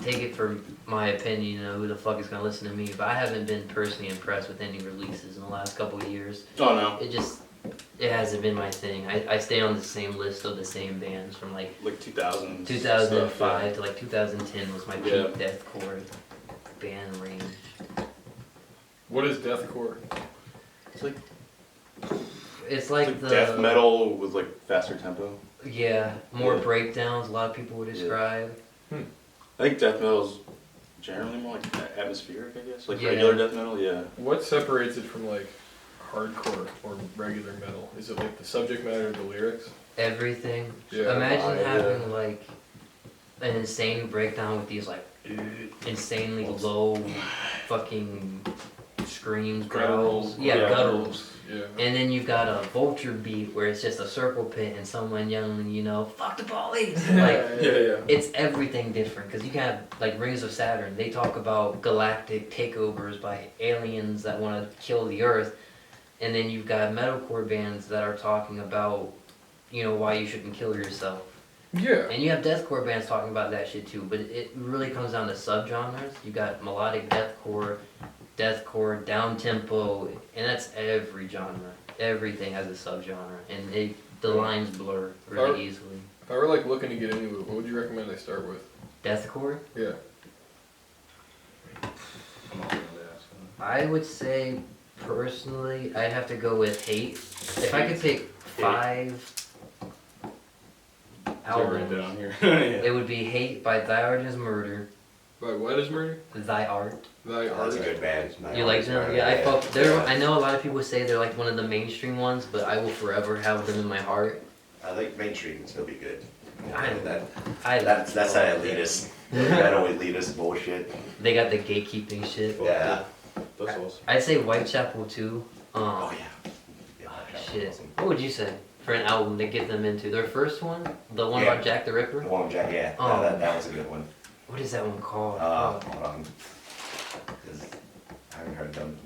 Speaker 2: take it for my opinion, you know, who the fuck is gonna listen to me, but I haven't been personally impressed with any releases in the last couple of years.
Speaker 4: Oh no.
Speaker 2: It hasn't been my thing. I stay on the same list of the same bands from like
Speaker 4: 2000.
Speaker 2: 2005 to like 2010 was my peak
Speaker 4: Yeah.
Speaker 2: deathcore band range.
Speaker 3: What is deathcore?
Speaker 4: It's like
Speaker 2: It's like
Speaker 4: it's
Speaker 2: the
Speaker 4: like death metal with like faster tempo.
Speaker 2: Yeah, more
Speaker 4: Yeah.
Speaker 2: breakdowns. A lot of people would describe.
Speaker 4: I think death metal is generally more like atmospheric, I guess. Like
Speaker 2: Yeah.
Speaker 4: regular death metal, yeah.
Speaker 3: What separates it from like hardcore or regular metal? Is it like the subject matter of the lyrics?
Speaker 2: Everything.
Speaker 3: Yeah.
Speaker 2: Imagine
Speaker 4: Yeah.
Speaker 2: having like an insane breakdown with these like insanely low fucking screams, growls. Yeah, gutturals.
Speaker 3: Yeah.
Speaker 2: And then you've got a vulture beat where it's just a circle pit and someone yelling, you know, fuck the police. Like,
Speaker 3: Yeah.
Speaker 2: it's everything different because you can have like Rings of Saturn. They talk about galactic takeovers by aliens that want to kill the Earth, and then you've got metalcore bands that are talking about, you know, why you shouldn't kill yourself.
Speaker 3: Yeah.
Speaker 2: And you have deathcore bands talking about that shit too. But it really comes down to subgenres. You got melodic deathcore, down tempo, and that's every genre. Everything has a subgenre, and the lines blur really easily.
Speaker 3: If I were like looking to get into it, what would you recommend I start with?
Speaker 2: Deathcore.
Speaker 3: Yeah.
Speaker 2: I would say, personally, I'd have to go with Hate. If I could pick 5
Speaker 4: Right
Speaker 2: albums,
Speaker 4: down here.
Speaker 2: it would be Hate by Thy Art Is Murder,
Speaker 3: By what is murder?
Speaker 2: Thy Art.
Speaker 3: Thy
Speaker 6: Oh,
Speaker 3: art.
Speaker 6: that's a good band.
Speaker 2: You like them? Yeah, I know a lot of people say they're like one of the mainstream ones, but I will forever have them in my heart.
Speaker 6: I think mainstream can still be good.
Speaker 2: I-
Speaker 6: That's that elitist, metal elitist bullshit.
Speaker 2: They got the gatekeeping shit.
Speaker 6: Yeah.
Speaker 4: That's awesome.
Speaker 2: I'd say Whitechapel too.
Speaker 6: Oh yeah. Yeah, that's
Speaker 2: Shit.
Speaker 6: awesome.
Speaker 2: What would you say for an album to get them into their first one? The one
Speaker 6: Yeah.
Speaker 2: about Jack the Ripper?
Speaker 6: The one with Jack, yeah.
Speaker 2: Oh.
Speaker 6: That was a good one.
Speaker 2: What is that one called?
Speaker 6: Hold on. 'Cause I haven't heard them.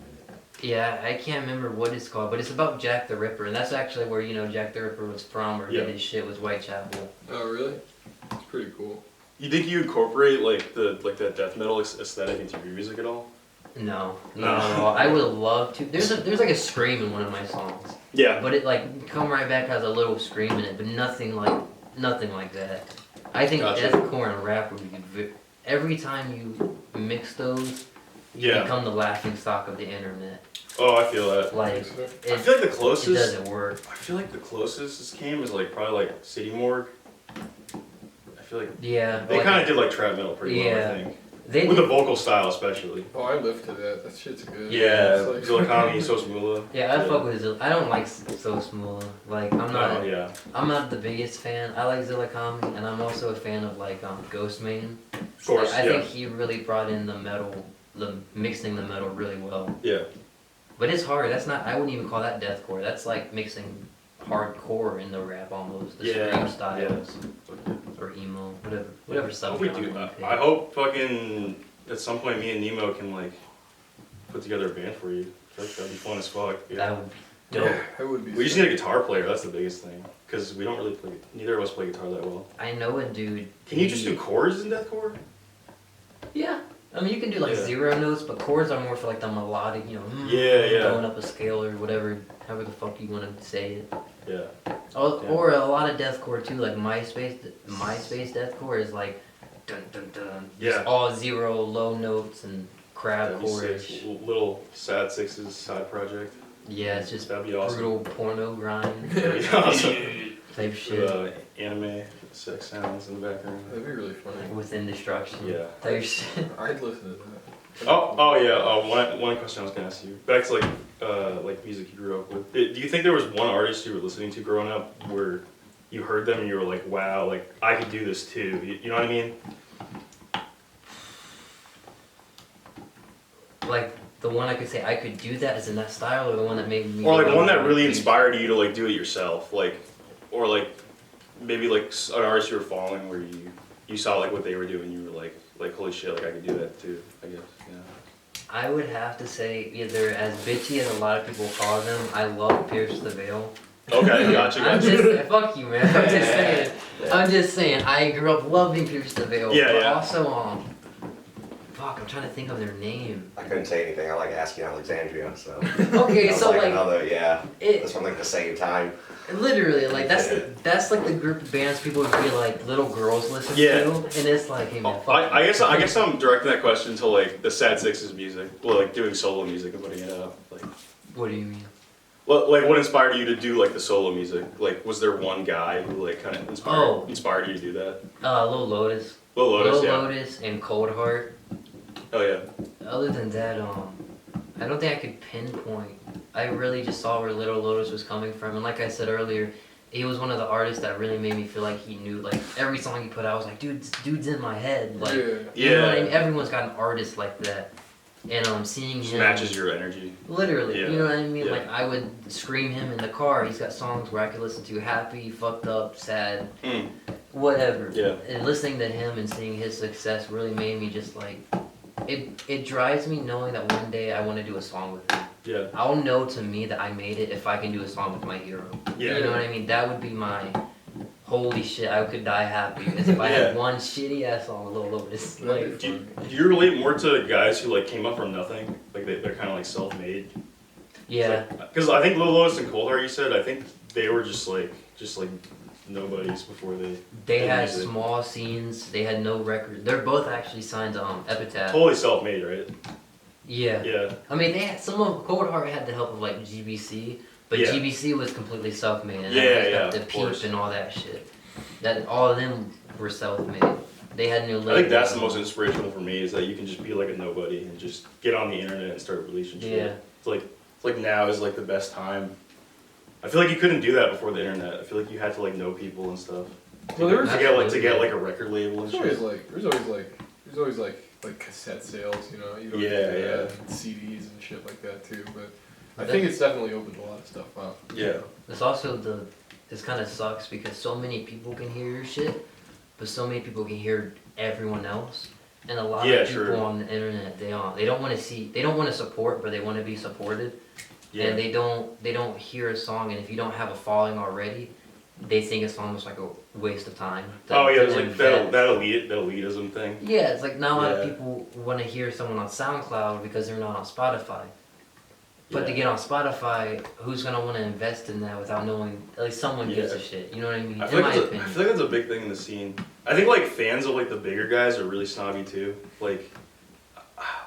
Speaker 2: Yeah, I can't remember what it's called, but it's about Jack the Ripper, and that's actually where, you know, Jack the Ripper was from, or
Speaker 4: Yeah.
Speaker 2: did his shit was Whitechapel.
Speaker 3: Oh really? It's pretty cool.
Speaker 4: You think you incorporate like that death metal aesthetic into your music at all?
Speaker 2: No,
Speaker 4: No.
Speaker 2: not at all. I would love to. There's like a scream in one of my songs,
Speaker 4: Yeah.
Speaker 2: but it like Come Right Back has a little scream in it, but nothing like that. I think
Speaker 4: Gotcha.
Speaker 2: deathcore and rap would be every time you mix those, you
Speaker 4: Yeah.
Speaker 2: become the laughing stock of the internet.
Speaker 4: Oh, I feel that.
Speaker 2: Like
Speaker 4: I
Speaker 2: it,
Speaker 4: feel like the
Speaker 2: it
Speaker 4: closest.
Speaker 2: doesn't work.
Speaker 4: I feel like the closest this came is like probably like City Morgue. I feel like
Speaker 2: Yeah,
Speaker 4: they kind of did like trap metal pretty well.
Speaker 2: Yeah.
Speaker 4: I think
Speaker 2: they
Speaker 4: with
Speaker 2: did-
Speaker 4: the vocal style especially.
Speaker 3: Oh, I live to that. That shit's good.
Speaker 4: Yeah,
Speaker 3: It's like-
Speaker 4: Zilakami, Sosmula.
Speaker 2: Yeah, I fuck with Zilla. I don't like So Smoola. Like I'm not.
Speaker 4: Oh, yeah.
Speaker 2: I'm not the biggest fan. I like Zillakami, and I'm also a fan of like Ghostman.
Speaker 4: Of course,
Speaker 2: I
Speaker 4: yeah.
Speaker 2: think he really brought in the metal, mixing the metal really well.
Speaker 4: Yeah.
Speaker 2: But it's hard. That's not. I wouldn't even call that deathcore. That's like mixing hardcore in the rap almost. The
Speaker 4: Yeah,
Speaker 2: scream styles or emo, whatever
Speaker 4: I hope we
Speaker 2: subgenre
Speaker 4: do.
Speaker 2: you pick.
Speaker 4: I hope fucking at some point me and Nemo can like put together a band for you. That'd be fun as fuck. Yeah.
Speaker 2: dope.
Speaker 3: That would be.
Speaker 4: We just need a guitar player. That's the biggest thing. Because we don't really play. Neither of us play guitar that well.
Speaker 2: I know a dude.
Speaker 4: Can you just do chords in deathcore?
Speaker 2: Yeah. I mean, you can do like
Speaker 4: Yeah.
Speaker 2: 0 notes, but chords are more for like the melodic,
Speaker 4: Yeah.
Speaker 2: going up a scale or whatever, however the fuck you want to say it.
Speaker 4: Yeah.
Speaker 2: Or a lot of deathcore too, like MySpace deathcore is like dun dun dun.
Speaker 4: Yeah.
Speaker 2: Just all 0 low notes and crab
Speaker 4: That'd be
Speaker 2: chords.
Speaker 4: sick. Little Sadsixes side project.
Speaker 2: Yeah, it's just
Speaker 4: That'd be awesome.
Speaker 2: brutal porno grind
Speaker 4: That'd be awesome.
Speaker 2: type shit
Speaker 4: Anime sex sounds in the background.
Speaker 3: That'd be really funny.
Speaker 2: within destruction.
Speaker 4: Yeah.
Speaker 2: Type shit.
Speaker 3: I'd listen to that.
Speaker 4: Oh yeah. One question I was gonna ask you. Back to like music you grew up with. Do you think there was one artist you were listening to growing up where you heard them and you were like, wow, like I could do this too? You know what I mean?
Speaker 2: Like the one I could say I could do that is in that style, or the one that made me.
Speaker 4: Or like one that really inspired you to like do it yourself, like, or like maybe like an artist you were following where you saw like what they were doing, you were like holy shit, like I could do that too. I guess. Yeah.
Speaker 2: I would have to say either as bitchy as a lot of people call them. I love Pierce the Veil.
Speaker 4: Okay, gotcha.
Speaker 2: I'm just fuck you, man. I'm just saying. I'm just saying. I grew up loving Pierce the Veil.
Speaker 4: Yeah,
Speaker 2: but
Speaker 4: yeah.
Speaker 2: also fuck, I'm trying to think of their name.
Speaker 6: I couldn't say anything. I like asking Alexandria, so.
Speaker 2: Okay,
Speaker 6: Sounds
Speaker 2: so like
Speaker 6: another, yeah.
Speaker 2: it
Speaker 6: That's from like the same time.
Speaker 2: literally like that's like the group of bands people would be like little girls listen
Speaker 4: Yeah.
Speaker 2: to, and it's like, hey man, fuck.
Speaker 4: I guess I'm directing that question to like the Sadsixes music, well, like doing solo music and putting it out. Like,
Speaker 2: What do you mean?
Speaker 4: like what inspired you to do like the solo music? Like, was there one guy who like kind of inspired you to do that?
Speaker 2: Lil Lotus.
Speaker 4: Lil Lotus, yeah.
Speaker 2: Lotus and Cold Heart.
Speaker 4: Oh yeah.
Speaker 2: Other than that, I don't think I could pinpoint. I really just saw where Little Lotus was coming from, and like I said earlier, he was one of the artists that really made me feel like he knew. Like every song he put out, I was like, dude, this dude's in my head. Like, you know what I mean? Everyone's got an artist like that, and seeing
Speaker 4: Just
Speaker 2: him
Speaker 4: matches your energy.
Speaker 2: literally.
Speaker 4: Yeah.
Speaker 2: You know what I mean?
Speaker 4: Yeah.
Speaker 2: Like I would scream him in the car. He's got songs where I could listen to happy, fucked up, sad, whatever.
Speaker 4: Yeah.
Speaker 2: And listening to him and seeing his success really made me just like. It drives me knowing that one day I want to do a song with him.
Speaker 4: Yeah.
Speaker 2: I'll know to me that I made it if I can do a song with my hero.
Speaker 4: Yeah.
Speaker 2: You know what I mean? That would be my holy shit, I could die happy. As if I had one shitty ass song with Lil Lotus. Like,
Speaker 4: Do you relate more to guys who like came up from nothing? Like they're kind of like self-made.
Speaker 2: yeah.
Speaker 4: Because I think Lil Lotus and Cold Heart, you said, I think they were just like nobodies before they.
Speaker 2: They
Speaker 4: did
Speaker 2: had
Speaker 4: music.
Speaker 2: small scenes, they had no records. They're both actually signed to Epitaph.
Speaker 4: Totally self-made, right?
Speaker 2: Yeah.
Speaker 4: Yeah.
Speaker 2: I mean, they had some of Cold Heart had the help of like GBC, but
Speaker 4: Yeah.
Speaker 2: GBC was completely self-made, and
Speaker 4: Yeah,
Speaker 2: everybody's
Speaker 4: yeah,
Speaker 2: got the
Speaker 4: of
Speaker 2: Peep
Speaker 4: course.
Speaker 2: and all that shit. That all of them were self-made. They had new.
Speaker 4: I think that's the most inspirational for me is that you can just be like a nobody and just get on the internet and start releasing shit.
Speaker 2: Yeah.
Speaker 4: It's like now is like the best time. I feel like you couldn't do that before the internet. I feel like you had to like know people and stuff.
Speaker 3: Well, there was
Speaker 4: To get like a record label and
Speaker 3: there's
Speaker 4: shit.
Speaker 3: always like cassette sales, you know. You don't
Speaker 4: Yeah,
Speaker 3: do
Speaker 4: yeah.
Speaker 3: that, and CDs and shit like that too. But I think it's definitely opened a lot of stuff up.
Speaker 4: Yeah.
Speaker 2: It's also this kind of sucks because so many people can hear your shit, but so many people can hear everyone else. And a lot
Speaker 4: Yeah,
Speaker 2: of people
Speaker 4: sure.
Speaker 2: on the internet, they don't want to support, but they want to be supported.
Speaker 4: Yeah.
Speaker 2: And they don't hear a song, and if you don't have a following already, they think it's almost like a waste of time.
Speaker 4: Oh yeah,
Speaker 2: to
Speaker 4: it's like
Speaker 2: invest.
Speaker 4: that elitism thing.
Speaker 2: Yeah, it's like not a lot of
Speaker 4: Yeah.
Speaker 2: people want to hear someone on SoundCloud because they're not on Spotify. But to
Speaker 4: Yeah.
Speaker 2: get on Spotify, who's gonna want to invest in that without knowing? At least someone gives
Speaker 4: Yeah.
Speaker 2: a shit. You know what I mean?
Speaker 4: I feel,
Speaker 2: In
Speaker 4: like
Speaker 2: my
Speaker 4: I
Speaker 2: opinion.
Speaker 4: feel like that's a big thing in the scene. I think like fans of like the bigger guys are really snobby too. Like,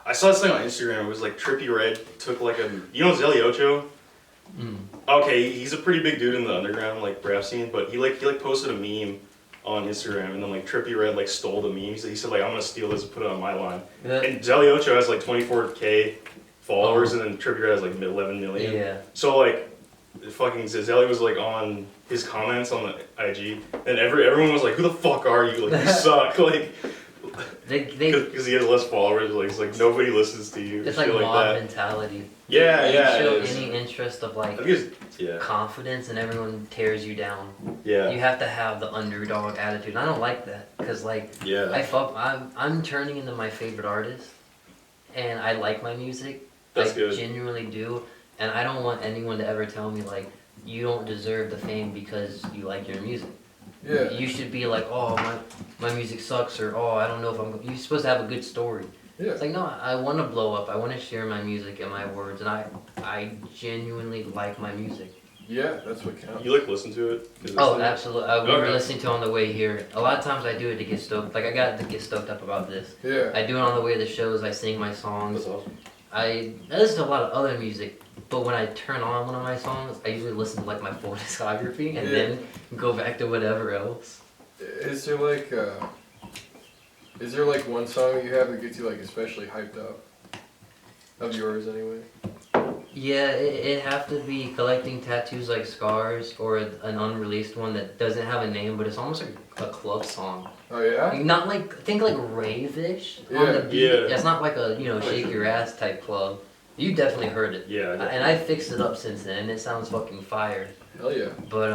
Speaker 4: I saw this thing on Instagram. It was like Trippie Redd took like Zelly Ocho.
Speaker 2: Mm.
Speaker 4: Okay, he's a pretty big dude in the underground like rap scene, but he posted a meme on Instagram, and then like Trippie Redd like stole the meme. He said like I'm gonna steal this and put it on my line.
Speaker 2: Yeah.
Speaker 4: And Zelly Ocho has like 24K followers, and then Trippie Redd has like 11 million.
Speaker 2: Yeah.
Speaker 4: So like, fucking Zelly was like on his comments on the IG, and everyone was like, "Who the fuck are you? Like you suck!" Like,
Speaker 2: They
Speaker 4: because he has less followers. Like it's like nobody listens to you.
Speaker 2: it's
Speaker 4: shit
Speaker 2: like
Speaker 4: like
Speaker 2: mob
Speaker 4: that.
Speaker 2: mentality.
Speaker 4: Yeah,
Speaker 2: They
Speaker 4: yeah.
Speaker 2: show
Speaker 4: it is.
Speaker 2: any interest of
Speaker 4: I
Speaker 2: like
Speaker 4: think it's yeah,
Speaker 2: confidence, and everyone tears you down.
Speaker 4: yeah,
Speaker 2: You have to have the underdog attitude. And I don't like that because like
Speaker 4: yeah.
Speaker 2: I'm turning into my favorite artist, and I like my music.
Speaker 4: That's
Speaker 2: I
Speaker 4: good.
Speaker 2: genuinely do. And I don't want anyone to ever tell me like, you don't deserve the fame because you like your music.
Speaker 3: Yeah.
Speaker 2: You should be like, oh, my music sucks, or oh, I don't know if I'm. You're supposed to have a good story.
Speaker 3: Yeah.
Speaker 2: It's like, no, I want to blow up. I want to share my music and my words, and I genuinely like my music.
Speaker 3: Yeah, that's what counts.
Speaker 4: You like listen to it? 'Cause it's
Speaker 2: Oh,
Speaker 4: like-
Speaker 2: absolutely. We were listening to it on the way here. A lot of times I do it to get stoked. Like, I got to get stoked up about this.
Speaker 3: Yeah.
Speaker 2: I do it on the way to the shows. I sing my songs.
Speaker 4: That's awesome.
Speaker 2: I listen to a lot of other music, but when I turn on one of my songs, I usually listen to like my full discography and then go back to whatever else.
Speaker 3: Is there like one song that you have that gets you like especially hyped up? Of yours anyway.
Speaker 2: Yeah, it'd have to be Collecting Tattoos Like Scars, or an unreleased one that doesn't have a name, but it's almost like a club song.
Speaker 3: Oh yeah?
Speaker 2: Like, not like, think like rave-ish on
Speaker 3: Yeah.
Speaker 2: the beat.
Speaker 4: Yeah.
Speaker 2: It's not like a, shake your ass type club. You definitely heard it.
Speaker 4: Yeah.
Speaker 2: And I fixed it up since then, and it sounds fucking fire.
Speaker 3: Hell yeah.
Speaker 2: But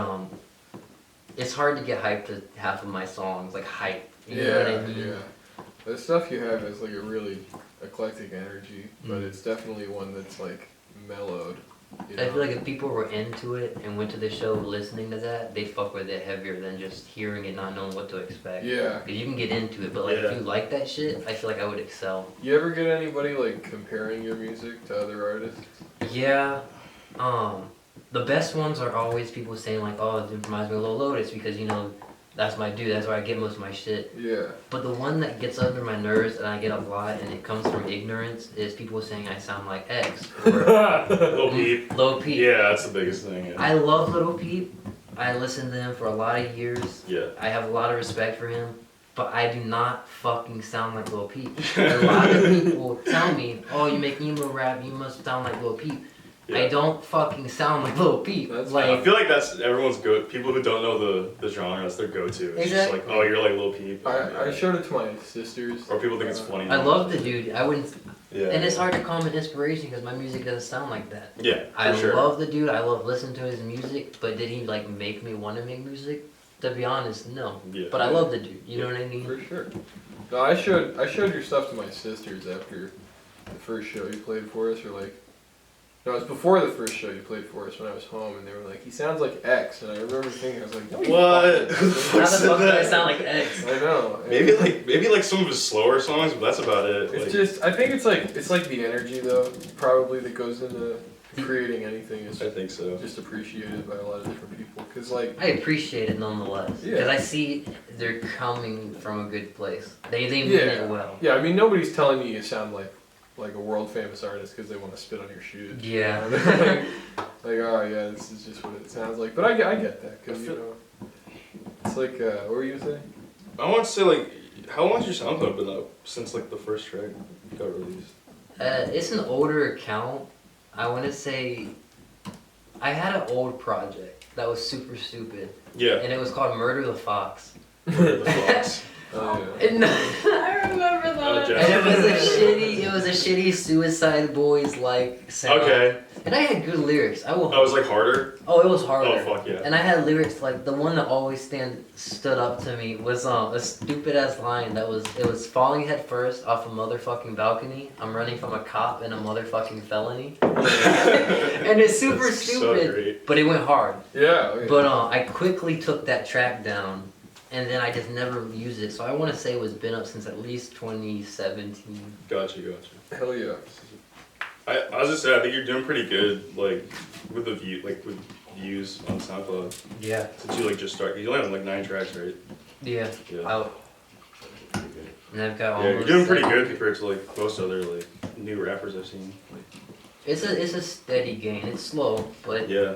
Speaker 2: it's hard to get hyped to half of my songs, like hype. You know what I mean?
Speaker 3: Yeah. The stuff you have is like a really eclectic energy, but
Speaker 2: Mm.
Speaker 3: it's definitely one that's like mellowed. You
Speaker 2: I
Speaker 3: know?
Speaker 2: feel like if people were into it and went to the show listening to that, they'd fuck with it heavier than just hearing it, not knowing what to expect.
Speaker 3: Yeah.
Speaker 2: Cause you can get into it, but like
Speaker 4: Yeah.
Speaker 2: if you like that shit, I feel like I would excel.
Speaker 3: You ever get anybody like comparing your music to other artists?
Speaker 2: Yeah. The best ones are always people saying like, oh, it reminds me of Lil Lotus because that's my dude. That's where I get most of my shit.
Speaker 3: Yeah.
Speaker 2: But the one that gets under my nerves and I get a lot, and it comes from ignorance, is people saying I sound like X or
Speaker 4: Lil Peep.
Speaker 2: Lil Peep.
Speaker 4: Yeah, that's the biggest thing. Yeah.
Speaker 2: I love Lil Peep. I listened to him for a lot of years.
Speaker 4: Yeah.
Speaker 2: I have a lot of respect for him, but I do not fucking sound like Lil Peep. A lot of people tell me, oh, you make emo rap, you must sound like Lil Peep.
Speaker 4: Yeah.
Speaker 2: I don't fucking sound like Lil Peep.
Speaker 3: That's
Speaker 4: I
Speaker 2: like,
Speaker 4: feel like that's everyone's go. People who don't know the genre, that's their go-to. It's just like, oh, you're like Lil Peep.
Speaker 3: I showed it to my sisters.
Speaker 4: Or people think it's funny.
Speaker 2: I love the dude. I wouldn't,
Speaker 4: Yeah.
Speaker 2: and it's hard to call him an inspiration because my music doesn't sound like that.
Speaker 4: Yeah, for
Speaker 2: I
Speaker 4: sure.
Speaker 2: love the dude. I love listening to his music, but did he like make me want to make music? To be honest, no.
Speaker 4: Yeah.
Speaker 2: But I love the dude. You know what I mean?
Speaker 3: For sure. No, I showed your stuff to my sisters after the first show you played for us, or like. No, it was before the first show you played for us when I was home, and they were like, he sounds like X, and I remember thinking, I was like, no, he
Speaker 4: What?
Speaker 3: fucking doesn't.
Speaker 2: How the
Speaker 4: said
Speaker 2: fuck do I
Speaker 4: that?
Speaker 2: sound like X?
Speaker 3: I know.
Speaker 4: Maybe like some of his slower songs, but that's about it.
Speaker 3: It's
Speaker 4: Like,
Speaker 3: just, I think it's like the energy though, probably that goes into creating anything is
Speaker 4: I think so.
Speaker 3: just appreciated by a lot of different people. Cause like,
Speaker 2: I appreciate it nonetheless.
Speaker 3: Yeah.
Speaker 2: Because I see they're coming from a good place. They mean it well.
Speaker 3: yeah, I mean nobody's telling you sound like a world famous artist because they want to spit on your shoes.
Speaker 2: Yeah.
Speaker 3: like, oh yeah, this is just what it sounds like. But I get that because it's like what were you saying?
Speaker 4: I want to say like, how long has your SoundCloud been up since like the first track got released?
Speaker 2: It's an older account. I want to say I had an old project that was super stupid,
Speaker 4: Yeah.
Speaker 2: and it was called Murder the Fox.
Speaker 4: The Fox.
Speaker 3: Oh yeah.
Speaker 2: And,
Speaker 5: I remember that.
Speaker 4: Jack.
Speaker 2: and it was a shitty Suicide Boys like sound.
Speaker 4: Okay.
Speaker 2: And I had good lyrics.
Speaker 4: That was like harder.
Speaker 2: Oh, it was harder.
Speaker 4: Oh fuck yeah.
Speaker 2: And I had lyrics like the one that always stood up to me was a stupid ass line that was falling head first off a motherfucking balcony. I'm running from a cop and a motherfucking felony. And it's super
Speaker 4: That's so
Speaker 2: stupid,
Speaker 4: great.
Speaker 2: but it went hard.
Speaker 3: Yeah. Okay.
Speaker 2: But I quickly took that track down, and then I just never used it. So I want to say it was been up since at least 2017.
Speaker 4: Gotcha.
Speaker 3: Hell yeah.
Speaker 4: I was just saying, I think you're doing pretty good, like with the views on SoundCloud.
Speaker 2: Yeah.
Speaker 4: Since you like just started, you only have like 9 tracks, right?
Speaker 2: Yeah.
Speaker 4: Yeah.
Speaker 2: Out. And I've got
Speaker 4: Yeah,
Speaker 2: almost
Speaker 4: you're doing pretty
Speaker 2: 7.
Speaker 4: good compared to like most other like new rappers I've seen.
Speaker 2: It's a steady gain. It's slow, but
Speaker 4: Yeah.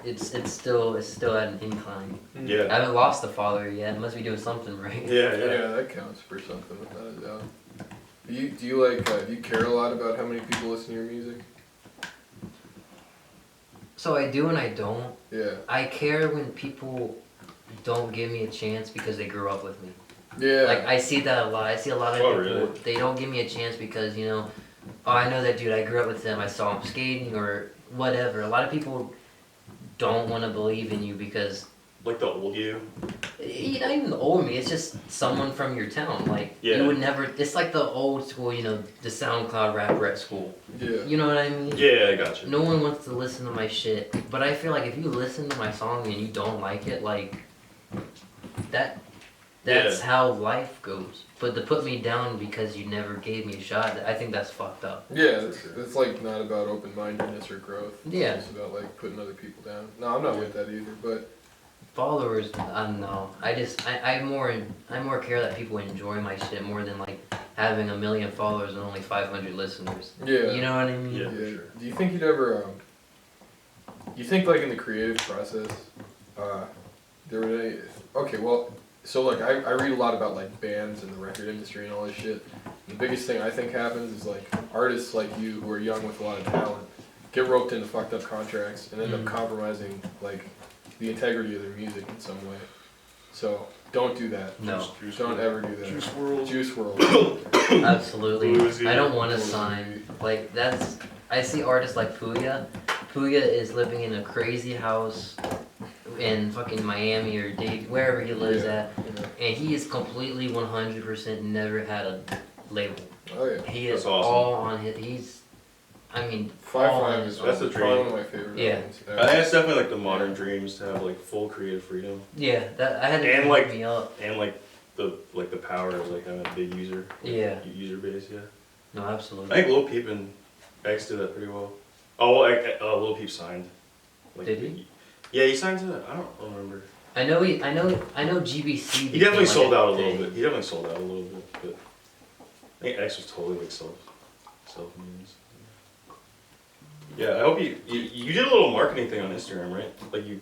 Speaker 2: it's still at an incline. I
Speaker 4: Yeah.
Speaker 2: haven't lost a follower yet. Must be doing something right.
Speaker 4: Yeah.
Speaker 3: Yeah, that counts for something without a doubt. Do you care a lot about how many people listen to your music?
Speaker 2: So I do and I don't.
Speaker 3: Yeah.
Speaker 2: I care when people don't give me a chance because they grew up with me.
Speaker 3: Yeah.
Speaker 2: Like I see that a lot. I see a lot of
Speaker 4: Oh,
Speaker 2: people.
Speaker 4: really?
Speaker 2: They don't give me a chance because oh, I know that dude. I grew up with him. I saw him skating or whatever. A lot of people don't want to believe in you because
Speaker 4: like the old you.
Speaker 2: Not even the old me, it's just someone from your town. Like,
Speaker 4: Yeah.
Speaker 2: you would never, it's like the old school, you know, the SoundCloud rapper at school.
Speaker 3: Yeah.
Speaker 2: You know what I mean?
Speaker 4: Yeah, I got you.
Speaker 2: No one wants to listen to my shit. But I feel like if you listen to my song and you don't like it, like, that's how life goes. But to put me down because you never gave me a shot, I think that's fucked up.
Speaker 3: Yeah, it's like not about open-mindedness or growth.
Speaker 2: Yeah.
Speaker 3: It's about like putting other people down. No, I'm not with that either, but
Speaker 2: Followers, no. I more care that people enjoy my shit more than like having 1 million followers and only 500 listeners.
Speaker 3: yeah.
Speaker 2: You know what I mean?
Speaker 4: Yeah.
Speaker 3: Yeah.
Speaker 4: For sure.
Speaker 3: Do you think you'd ever, you think like in the creative process, there were any, okay, well, so like I read a lot about like bands and the record industry and all this shit. The biggest thing I think happens is like artists like you who are young with a lot of talent get roped into fucked up contracts and end up compromising like the integrity of their music in some way. So don't do that.
Speaker 2: No.
Speaker 3: Don't ever do that.
Speaker 4: Juice WRLD.
Speaker 3: Juice WRLD.
Speaker 2: Absolutely.
Speaker 4: Bluesy.
Speaker 2: I don't want to sign. Like, I see artists like Puya. Puya is living in a crazy house in fucking Miami or wherever he lives at.
Speaker 3: Yeah.
Speaker 2: And he is completely 100% never had a label.
Speaker 3: Oh yeah.
Speaker 2: He is
Speaker 4: That's awesome.
Speaker 2: all on his, I mean,
Speaker 3: 5-5 is
Speaker 4: That's the
Speaker 3: probably
Speaker 4: dream.
Speaker 3: one of my favorite
Speaker 2: Yeah.
Speaker 3: albums.
Speaker 4: I think it's definitely like the modern dreams to have like full creative freedom
Speaker 2: yeah, I had to
Speaker 4: And,
Speaker 2: pick
Speaker 4: like-
Speaker 2: me up.
Speaker 4: and like the power of like having a big user user base. Yeah.
Speaker 2: No,
Speaker 4: I
Speaker 2: absolutely.
Speaker 4: think Lil Peep and X did that pretty well. Oh, well, Lil Peep signed. Like,
Speaker 2: Did he?
Speaker 4: Yeah, he signed to that. I don't remember.
Speaker 2: I know GBC.
Speaker 4: He definitely
Speaker 2: became,
Speaker 4: sold
Speaker 2: like,
Speaker 4: out a
Speaker 2: thing.
Speaker 4: little bit. He definitely sold out a little bit, but I think X was totally like self-made. Yeah, I hope you did a little marketing thing on Instagram, right? Like you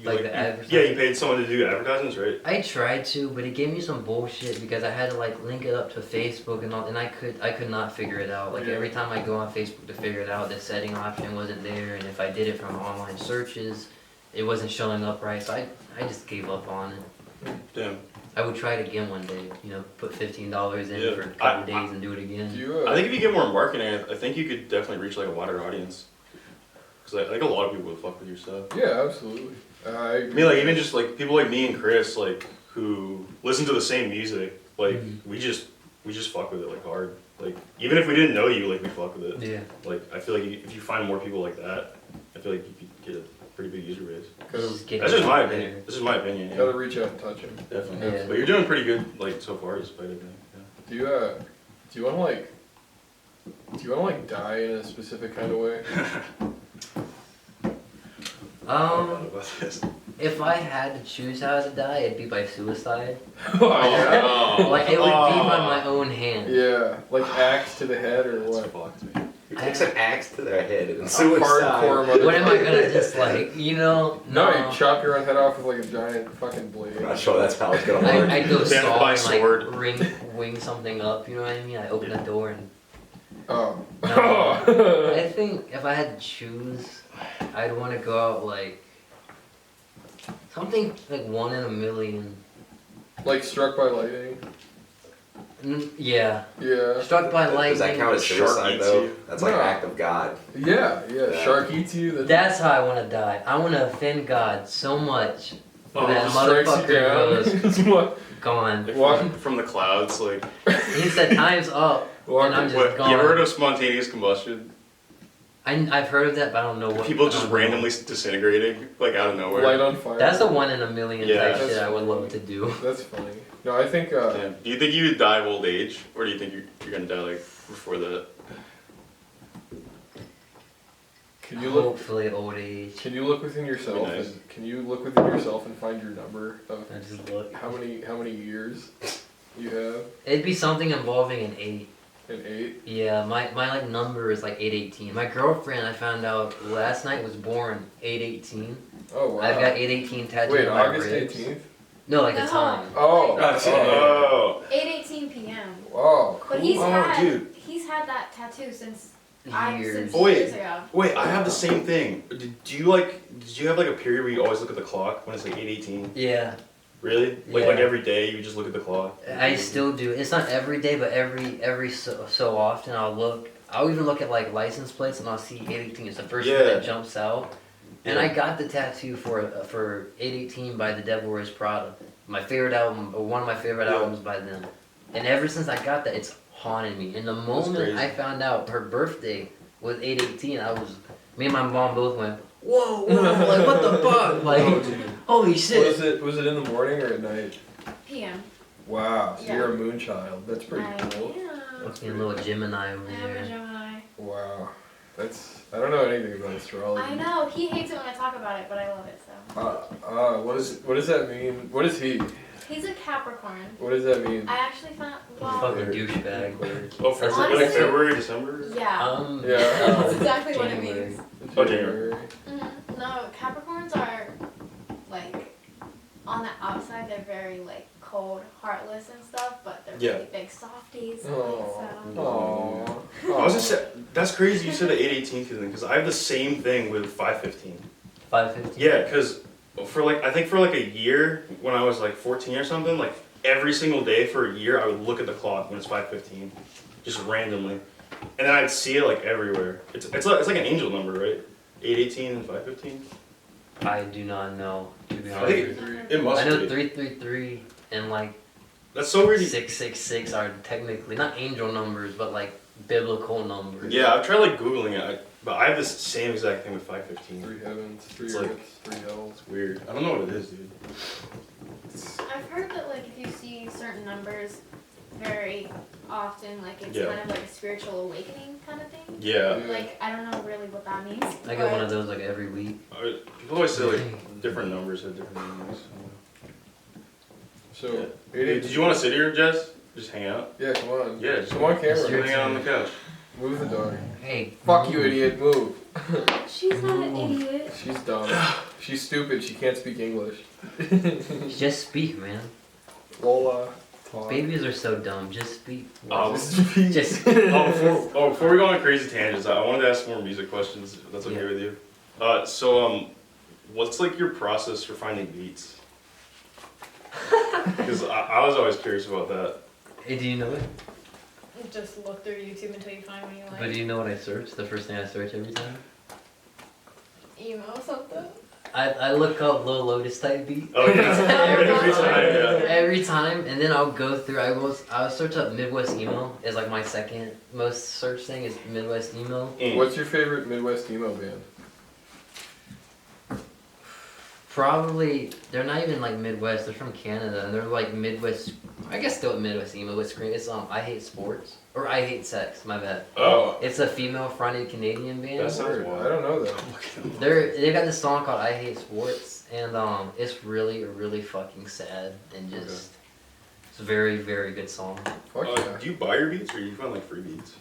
Speaker 2: Like the
Speaker 4: yeah,
Speaker 2: advertising?
Speaker 4: you paid someone to do advertisements, right?
Speaker 2: I tried to, but it gave me some bullshit because I had to like link it up to Facebook and all, and I could not figure it out. Like
Speaker 3: Yeah.
Speaker 2: every time I go on Facebook to figure it out, the setting option wasn't there, and if I did it from online searches, it wasn't showing up right. So I just gave up on it.
Speaker 4: Damn.
Speaker 2: I would try it again one day. You know, put $15 in
Speaker 4: Yeah.
Speaker 2: for a couple days and do it
Speaker 3: Do
Speaker 2: again.
Speaker 3: you,
Speaker 4: I think if you get more marketing, I think you could definitely reach like a wider audience. Cause I think a lot of people would fuck with your stuff.
Speaker 3: yeah, absolutely.
Speaker 4: I mean, like even just like people like me and Chris, like who listen to the same music, like we just fuck with it like hard. Like even if we didn't know you, like we fuck with it.
Speaker 2: Yeah.
Speaker 4: Like I feel like if you find more people like that, I feel like you could get a pretty big user base.
Speaker 2: Just get
Speaker 4: That's
Speaker 2: it
Speaker 4: just my
Speaker 2: out there.
Speaker 4: opinion. This is my opinion. Yeah.
Speaker 3: Gotta reach out and touch him.
Speaker 4: Definitely.
Speaker 2: Yeah.
Speaker 4: But you're doing pretty good, like so far, despite everything. Yeah.
Speaker 3: Do you wanna like die in a specific kind of way?
Speaker 4: I thought about this.
Speaker 2: If I had to choose how to die, it'd be by suicide.
Speaker 3: Oh,
Speaker 4: Oh,
Speaker 2: Like it would be by my own hand.
Speaker 3: yeah, like axe to the head or
Speaker 4: That's
Speaker 3: what?
Speaker 4: fucked, man.
Speaker 6: Who takes an axe to their head and
Speaker 3: A
Speaker 6: suicide?
Speaker 3: hardcore motherfucker.
Speaker 2: What am I gonna just like, you know?
Speaker 3: No, you chop your own head off with like a giant fucking blade.
Speaker 6: I'm not sure that's how it's gonna work.
Speaker 2: I'd go
Speaker 4: Death
Speaker 2: saw
Speaker 4: by
Speaker 2: and
Speaker 4: sword.
Speaker 2: like wing something up, you know what I mean? I open the door and
Speaker 3: Oh.
Speaker 2: no. I think if I had to choose, I'd want to go out like something like 1 in a million.
Speaker 3: Like struck by lightning.
Speaker 2: Yeah,
Speaker 3: Yeah.
Speaker 2: struck by lightning.
Speaker 6: Does that count as
Speaker 4: Shark
Speaker 6: suicide
Speaker 4: eats
Speaker 6: though?
Speaker 4: you.
Speaker 6: That's like an
Speaker 3: No.
Speaker 6: act of God.
Speaker 3: Yeah, yeah.
Speaker 6: Yeah.
Speaker 3: Shark eats you.
Speaker 2: That's how I want to die. I want to offend God so much
Speaker 4: Oh,
Speaker 2: that
Speaker 3: Just strikes you
Speaker 2: motherfucker goes
Speaker 3: down. What?
Speaker 2: gone.
Speaker 3: What?
Speaker 4: From the clouds, like
Speaker 2: He said time's up, and I'm just
Speaker 4: what?
Speaker 2: gone.
Speaker 4: You ever heard of spontaneous combustion?
Speaker 2: I've heard of that, but I don't know what.
Speaker 4: People
Speaker 2: I
Speaker 4: just
Speaker 2: don't know.
Speaker 4: randomly disintegrating, like out of nowhere.
Speaker 3: Light on fire.
Speaker 2: That's a 1 in a million
Speaker 4: Yeah.
Speaker 2: type shit I would love to do.
Speaker 3: That's funny. No, I think.
Speaker 4: Yeah. Do you think you would die of old age, or do you think you're gonna die like before that?
Speaker 3: Can you look?
Speaker 2: Hopefully old age.
Speaker 3: Can you look within yourself?
Speaker 4: Be nice.
Speaker 3: And, can you look within yourself and find your number of
Speaker 2: I just look.
Speaker 3: how many years you have?
Speaker 2: It'd be something involving an 8.
Speaker 3: An 8.
Speaker 2: Yeah, my like number is like 818. My girlfriend, I found out last night, was born 818.
Speaker 3: Oh wow.
Speaker 2: I've got 818 tattooed
Speaker 3: Wait,
Speaker 2: on my
Speaker 3: August
Speaker 2: ribs.
Speaker 3: 18th.
Speaker 2: No, like the
Speaker 5: No.
Speaker 2: time.
Speaker 3: Oh.
Speaker 6: That's it.
Speaker 4: Oh,
Speaker 5: 8:18 p.m.
Speaker 3: Wow.
Speaker 5: But he's
Speaker 4: Oh,
Speaker 5: had
Speaker 4: dude.
Speaker 5: he's had that tattoo since
Speaker 2: Years.
Speaker 5: since
Speaker 4: Oh, wait.
Speaker 5: years ago.
Speaker 4: wait, I have the same thing. Did you have like a period where you always look at the clock when it's like 8:18?
Speaker 2: Yeah,
Speaker 4: Really? Like
Speaker 2: Yeah.
Speaker 4: every day you just look at the clock?
Speaker 2: I still do. It's not every day, but every so often I'll look. I'll even look at like license plates and I'll see 818 is the first thing
Speaker 4: Yeah.
Speaker 2: that jumps out. And I got the tattoo for 818 by The Devil Wears Prada. My favorite album, or one of my favorite albums by them. And ever since I got that, it's haunted me. And the moment
Speaker 4: crazy.
Speaker 2: I found out her birthday was 818, me and my mom both went, whoa, like what the fuck? Like, holy shit.
Speaker 3: Was it in the morning or at night?
Speaker 5: PM.
Speaker 3: Wow, so
Speaker 5: Yeah.
Speaker 3: you're a moon child. That's pretty cool.
Speaker 2: Looks like a little Gemini over
Speaker 5: I am a
Speaker 2: there.
Speaker 5: Gemini.
Speaker 3: Wow. I don't know anything about astrology.
Speaker 5: I know, he hates it when I talk about it, but I love it so.
Speaker 3: What does that mean? What is he?
Speaker 5: He's a Capricorn.
Speaker 3: What does that mean?
Speaker 5: I actually found, well,
Speaker 2: Fucking douchebag.
Speaker 4: Oh, for
Speaker 5: Honestly-
Speaker 4: like February, December?
Speaker 5: yeah.
Speaker 3: Yeah.
Speaker 5: That's exactly what it
Speaker 2: January.
Speaker 5: means.
Speaker 4: Oh, January.
Speaker 5: No, Capricorns are, like, on the outside, they're very, like, cold, heartless and stuff, but they're
Speaker 4: Yeah.
Speaker 5: really big softies.
Speaker 3: Oh.
Speaker 5: So.
Speaker 3: Aww.
Speaker 4: I was just saying, that's crazy you said the 818 thing, because I have the same thing with 515.
Speaker 2: 550.
Speaker 4: Yeah, because I think for like a year, when I was like 14 or something, like every single day for a year, I would look at the clock when it's 5:15, just randomly, and then I'd see it like everywhere. It's like an angel number, right? 818 and 515.
Speaker 2: I do not know, to be
Speaker 4: I
Speaker 2: honest.
Speaker 4: think it must
Speaker 2: I know
Speaker 4: be.
Speaker 2: 333 and like
Speaker 4: That's so weird.
Speaker 2: 666 are technically not angel numbers, but like biblical numbers.
Speaker 4: Yeah, I've tried like googling it, but I have this same exact thing with 515.
Speaker 3: 3 heavens, 3
Speaker 4: It's
Speaker 3: earths,
Speaker 4: like-
Speaker 3: 3 hells.
Speaker 4: It's weird. I don't know what it is, dude.
Speaker 5: I've heard that, like, if you see certain numbers very often, like, it's
Speaker 4: Yeah.
Speaker 5: kind of like a spiritual awakening kind of thing.
Speaker 4: Yeah.
Speaker 5: Like, I don't know really what that means.
Speaker 2: I get one of those like every week.
Speaker 4: People always say like different numbers have different meanings.
Speaker 3: So,
Speaker 4: Yeah.
Speaker 3: 8
Speaker 4: Did you want to sit here, Jess? Just hang out?
Speaker 3: Yeah, come on.
Speaker 4: Yeah, just
Speaker 3: Come on
Speaker 2: It's your
Speaker 3: camera.
Speaker 4: hang out on the couch.
Speaker 3: Move the dog.
Speaker 2: Hey.
Speaker 3: Fuck you, idiot. Move.
Speaker 5: She's not an idiot.
Speaker 3: She's dumb. She's stupid. She can't speak English.
Speaker 2: Just speak, man.
Speaker 3: Lola. Talk.
Speaker 2: Babies are so dumb. Just speak.
Speaker 3: Just
Speaker 2: Just.
Speaker 4: Before we go on crazy tangents, I wanted to ask more music questions, if that's okay
Speaker 2: Yeah.
Speaker 4: with you. What's like your process for finding beats? Because I was always curious about that.
Speaker 2: Hey, do you know it?
Speaker 5: Just look through YouTube until you find what you like.
Speaker 2: But do you know what I search? The first thing I search every time?
Speaker 5: Emo something.
Speaker 2: I look up Lil Lotus type beat.
Speaker 4: Oh yeah.
Speaker 2: Every
Speaker 4: time, yeah.
Speaker 2: Every time, and then I'll go through. I'll search up Midwest emo is like my second most search thing is Midwest emo.
Speaker 3: What's your favorite Midwest emo band?
Speaker 2: Probably they're not even like Midwest. They're from Canada, and they're like Midwest. I guess still Midwest emo, but scream. It's I Hate Sports or I Hate Sex. My bad.
Speaker 4: Oh.
Speaker 2: It's a female-fronted Canadian band.
Speaker 4: That sounds
Speaker 3: Word.
Speaker 4: wild.
Speaker 3: I don't know that.
Speaker 2: They got this song called I Hate Sports, and it's really fucking sad and just it's a very very good song.
Speaker 3: Fuck yeah.
Speaker 4: Do you buy your beats or do you find like free beats?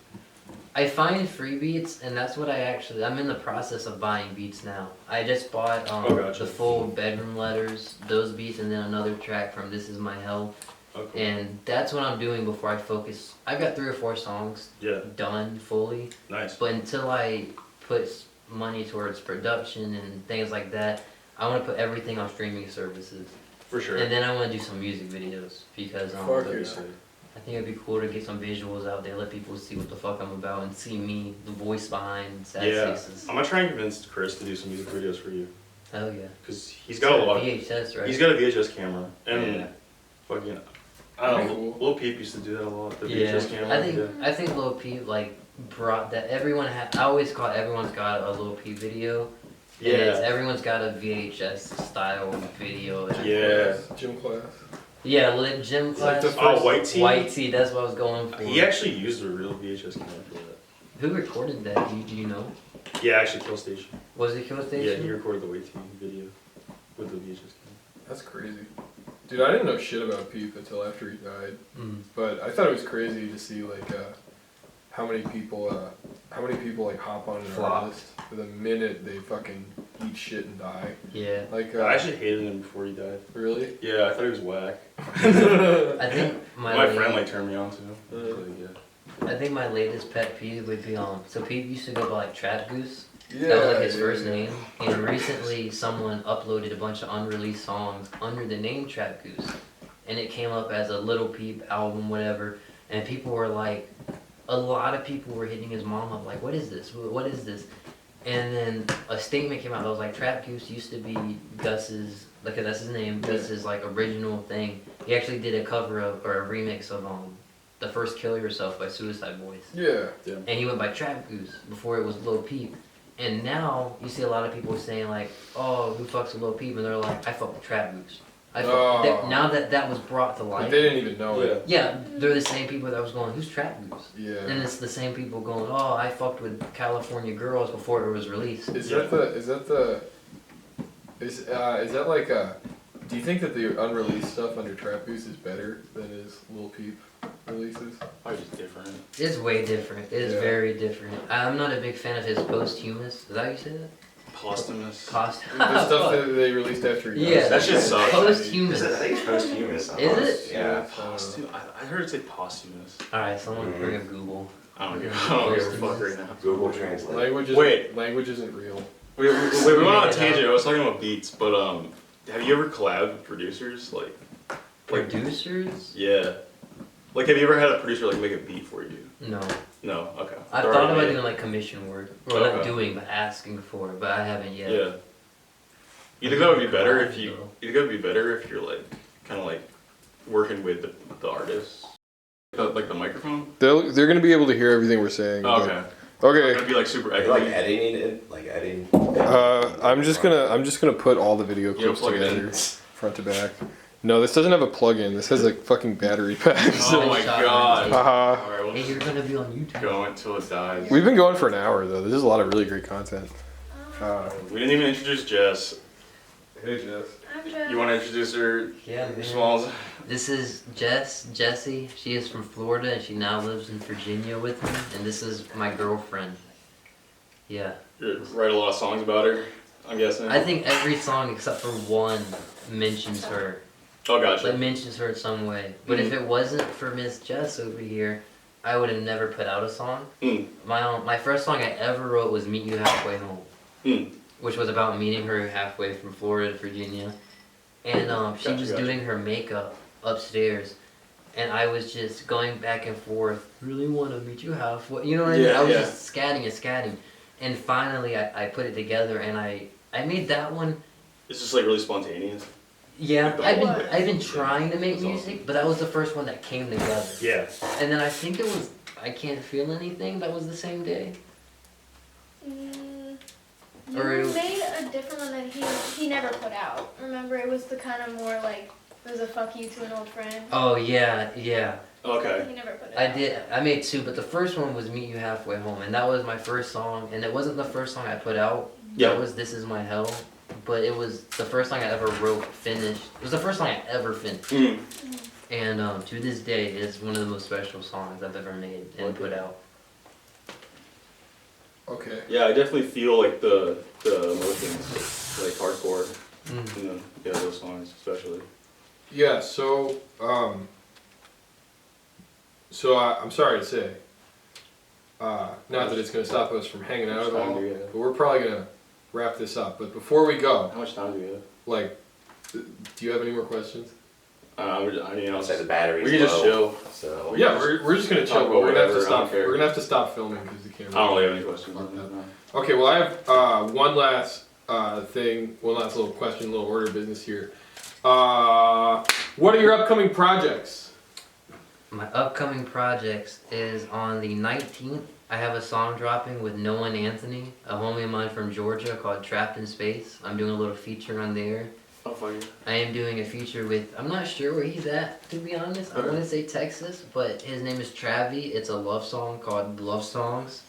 Speaker 2: I find free beats, and that's what I'm in the process of buying beats now. I just bought
Speaker 4: Gotcha.
Speaker 2: the full Bedroom Letters, those beats, and then another track from This Is My Hell.
Speaker 4: Okay.
Speaker 2: And that's what I'm doing before I focus. I've got 3 or 4 songs
Speaker 4: Yeah.
Speaker 2: done fully,
Speaker 4: Nice.
Speaker 2: but until I put money towards production and things like that, I want to put everything on streaming services.
Speaker 4: For sure.
Speaker 2: And then I want to do some music videos because
Speaker 3: Fuck
Speaker 4: That'd
Speaker 3: yeah.
Speaker 4: be sick.
Speaker 2: I think it'd be cool to get some visuals out there, let people see what the fuck I'm about, and see me, the voice behind Sadsixes.
Speaker 4: I'm gonna try and convince Chris to do some music videos for you,
Speaker 2: Hell yeah.
Speaker 4: cause he's got a lot.
Speaker 2: VHS, right?
Speaker 4: He's got a VHS camera and
Speaker 2: Yeah.
Speaker 4: fucking. I don't know.
Speaker 3: Cool.
Speaker 4: Lil Peep used to do that a lot. The
Speaker 2: Yeah,
Speaker 4: VHS camera.
Speaker 2: I think Lil Peep like brought that. I always call everyone's got a Lil Peep video. And
Speaker 4: Yeah.
Speaker 2: everyone's got a VHS style video.
Speaker 4: Yeah.
Speaker 3: Gym class.
Speaker 2: Yeah, lit gym
Speaker 3: It's like
Speaker 2: class.
Speaker 3: the
Speaker 4: Oh, White Tee.
Speaker 2: White Tee, that's what I was going for.
Speaker 4: He actually used a real VHS camera for that.
Speaker 2: Who recorded that? Do you know?
Speaker 4: Yeah, actually, Kill Station.
Speaker 2: Was it Kill
Speaker 4: Yeah,
Speaker 2: Station?
Speaker 4: he recorded the White Tee video with the VHS camera.
Speaker 3: That's crazy. Dude, I didn't know shit about Peep until after he died.
Speaker 2: Mm.
Speaker 3: But I thought it was crazy to see like how many people like hop on an
Speaker 2: Flop.
Speaker 3: artist the minute they fucking eat shit and die.
Speaker 2: Yeah.
Speaker 3: Like
Speaker 4: I actually hated him before he died.
Speaker 3: really?
Speaker 4: Yeah, I thought he was whack.
Speaker 2: I think
Speaker 4: My friend like turned me on to him. Like, yeah.
Speaker 2: I think my latest pet peeve would be so Pete used to go by like Trap Goose.
Speaker 3: Yeah.
Speaker 2: That was like his
Speaker 3: yeah,
Speaker 2: first
Speaker 3: yeah.
Speaker 2: name. And recently someone uploaded a bunch of unreleased songs under the name Trap Goose. And it came up as a Little Peep album, whatever. And people were like, a lot of people were hitting his mom up like, what is this? What is this? And then a statement came out that was like, Trap Goose used to be Gus's, like that's his name, Gus's like original thing. He actually did a cover of, or a remix of The First Kill Yourself by Suicide Boys.
Speaker 3: Yeah.
Speaker 2: And he went by Trap Goose before it was Lil Peep. And now you see a lot of people saying like, oh, who fucks with Lil Peep? And they're like, I fuck with Trap Goose. Now that was brought to light.
Speaker 3: But they didn't even know it.
Speaker 2: Yeah, they're the same people that was going, who's Trap Goose?
Speaker 3: Yeah.
Speaker 2: And it's the same people going, oh, I fucked with California Girls before it was released.
Speaker 3: Is that like a? Do you think that the unreleased stuff under Trap Goose is better than his Lil Peep releases?
Speaker 4: Probably just different.
Speaker 2: It's way different. It's very different. I'm not a big fan of his posthumous. Is that how you say that?
Speaker 4: Posthumous.
Speaker 3: The stuff that they released after he died.
Speaker 2: Yeah,
Speaker 4: That shit sucks.
Speaker 2: Posthumous.
Speaker 6: I think it's posthumous.
Speaker 2: Is it?
Speaker 6: Yeah.
Speaker 4: I heard it say posthumous.
Speaker 2: Alright, someone bring up Google.
Speaker 4: I don't give a fuck right now.
Speaker 6: Google Translate.
Speaker 3: Language isn't real.
Speaker 4: We went on a tangent. I was talking about beats, but have you ever collabed with producers? Like
Speaker 2: Producers?
Speaker 4: yeah. Like, have you ever had a producer like make a beat for you?
Speaker 2: No.
Speaker 4: No. Okay.
Speaker 2: I've
Speaker 4: They're
Speaker 2: thought
Speaker 4: already
Speaker 2: about
Speaker 4: made.
Speaker 2: doing like commission work. Or not doing, but asking for it, but I haven't yet.
Speaker 4: Yeah. You think that would be better if you? You think that would be better if you're like kind of like working with the artist, like the microphone?
Speaker 3: They're gonna be able to hear everything we're saying.
Speaker 4: Oh, okay.
Speaker 3: Okay.
Speaker 4: It'd be like super
Speaker 6: Are you like
Speaker 4: echoey.
Speaker 6: editing it? Like editing?
Speaker 3: I'm just gonna put all the video clips
Speaker 4: plug it in.
Speaker 3: together, front to back. No, this doesn't have a plug-in. This has a fucking battery pack.
Speaker 4: Oh my god.
Speaker 3: Haha.
Speaker 4: Alright, well,
Speaker 2: Hey, you're gonna be on YouTube.
Speaker 4: go until it dies.
Speaker 3: We've been going for an hour though. This is a lot of really great content.
Speaker 4: We didn't even introduce Jess.
Speaker 3: Hey Jess.
Speaker 5: I'm just.
Speaker 4: You want to introduce her,
Speaker 2: Yeah, man.
Speaker 4: Smalls?
Speaker 2: This is Jessie. She is from Florida and she now lives in Virginia with me. And this is my girlfriend. Yeah.
Speaker 4: You write a lot of songs about her, I'm guessing.
Speaker 2: I think every song except for one mentions her.
Speaker 4: Oh, gotcha.
Speaker 2: Like mentions her in some way. But if it wasn't for Miss Jess over here, I would have never put out a song.
Speaker 4: Mm.
Speaker 2: My first song I ever wrote was Meet You Halfway Home.
Speaker 4: Mm.
Speaker 2: Which was about meeting her halfway from Florida to Virginia. And she was doing her makeup upstairs. And I was just going back and forth, really want to meet you halfway. You know what I mean? I was just scatting. And finally I put it together and I made that one.
Speaker 4: It's just like really spontaneous.
Speaker 2: Yeah,
Speaker 4: Like
Speaker 2: I've been trying to make music, but that was the first one that came together.
Speaker 4: Yeah.
Speaker 2: And then I think it was I Can't Feel Anything that was the same day.
Speaker 5: You made a different one that he never put out. Remember, it was the kind of more like it was a fuck you to an old friend.
Speaker 2: Oh yeah.
Speaker 4: Okay.
Speaker 5: He never put it out.
Speaker 2: I made two, but the first one was Meet You Halfway Home, and that was my first song, and it wasn't the first song I put out.
Speaker 4: Yeah.
Speaker 2: That was This Is My Hell, but it was the first song I ever wrote, finished. It was the first song I ever finished.
Speaker 4: Mm.
Speaker 2: And to this day, it's one of the most special songs I've ever made and put out.
Speaker 3: Okay.
Speaker 4: Yeah, I definitely feel like the emotions, like hardcore,
Speaker 2: Mm.
Speaker 4: you know, yeah, those songs especially.
Speaker 3: Yeah. So I'm sorry to say. Not that it's gonna stop us from hanging out at all, but we're probably gonna wrap this up. But before we go,
Speaker 4: How much time do we have?
Speaker 3: like, do you have any more questions?
Speaker 4: I mean,
Speaker 6: I'll say the battery's
Speaker 4: we can just
Speaker 6: low,
Speaker 4: chill.
Speaker 6: So
Speaker 3: Yeah, we're just gonna
Speaker 4: Talk
Speaker 3: chill.
Speaker 4: about
Speaker 3: But we're gonna have to
Speaker 4: whatever, I don't
Speaker 3: stop.
Speaker 4: care.
Speaker 3: We're gonna have to stop filming because the camera.
Speaker 4: I don't really have any questions. No.
Speaker 3: Okay, well I have one last thing, one last little question, little order of business here. What are your upcoming projects?
Speaker 2: My upcoming projects is on the 19th. I have a song dropping with Noah and Anthony, a homie of mine from Georgia called Trapped in Space. I'm doing a little feature on there.
Speaker 4: Oh, fuck you.
Speaker 2: I am doing a feature with, I'm not sure where he's at, to be honest. I want to say Texas, but his name is Travi. It's a love song called Love Songs.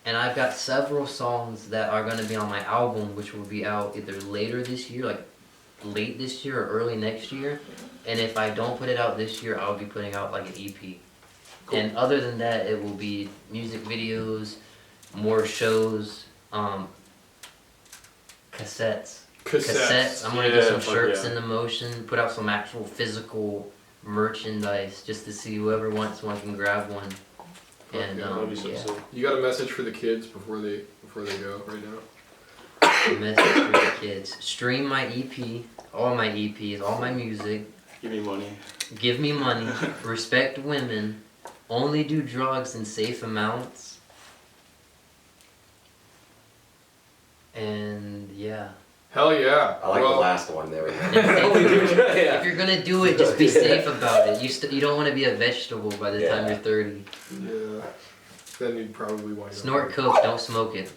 Speaker 2: And I've got several songs that are going to be on my album, which will be out either later this year, like late this year or early next year. And if I don't put it out this year, I'll be putting out like an EP. Cool. And other than that, it will be music videos, more shows, cassettes. I'm gonna get some shirts in the motion, put out some actual physical merchandise just to see whoever wants one can grab one. And
Speaker 4: That'd be so
Speaker 2: yeah,
Speaker 4: sick.
Speaker 3: You got a message for the kids before they go right now?
Speaker 2: a message for the kids: stream my EP, all my EPs, all my music.
Speaker 4: Give me money.
Speaker 2: Give me money. Respect women. Only do drugs in safe amounts. And yeah.
Speaker 1: Hell yeah.
Speaker 6: I like
Speaker 1: Well,
Speaker 6: the last one. There we go.
Speaker 2: If you're gonna do it, just be safe about it. You don't want to be a vegetable by the time
Speaker 6: Yeah.
Speaker 2: you're 30.
Speaker 1: Yeah. Then you'd probably wind up.
Speaker 2: Snort coke, don't smoke it.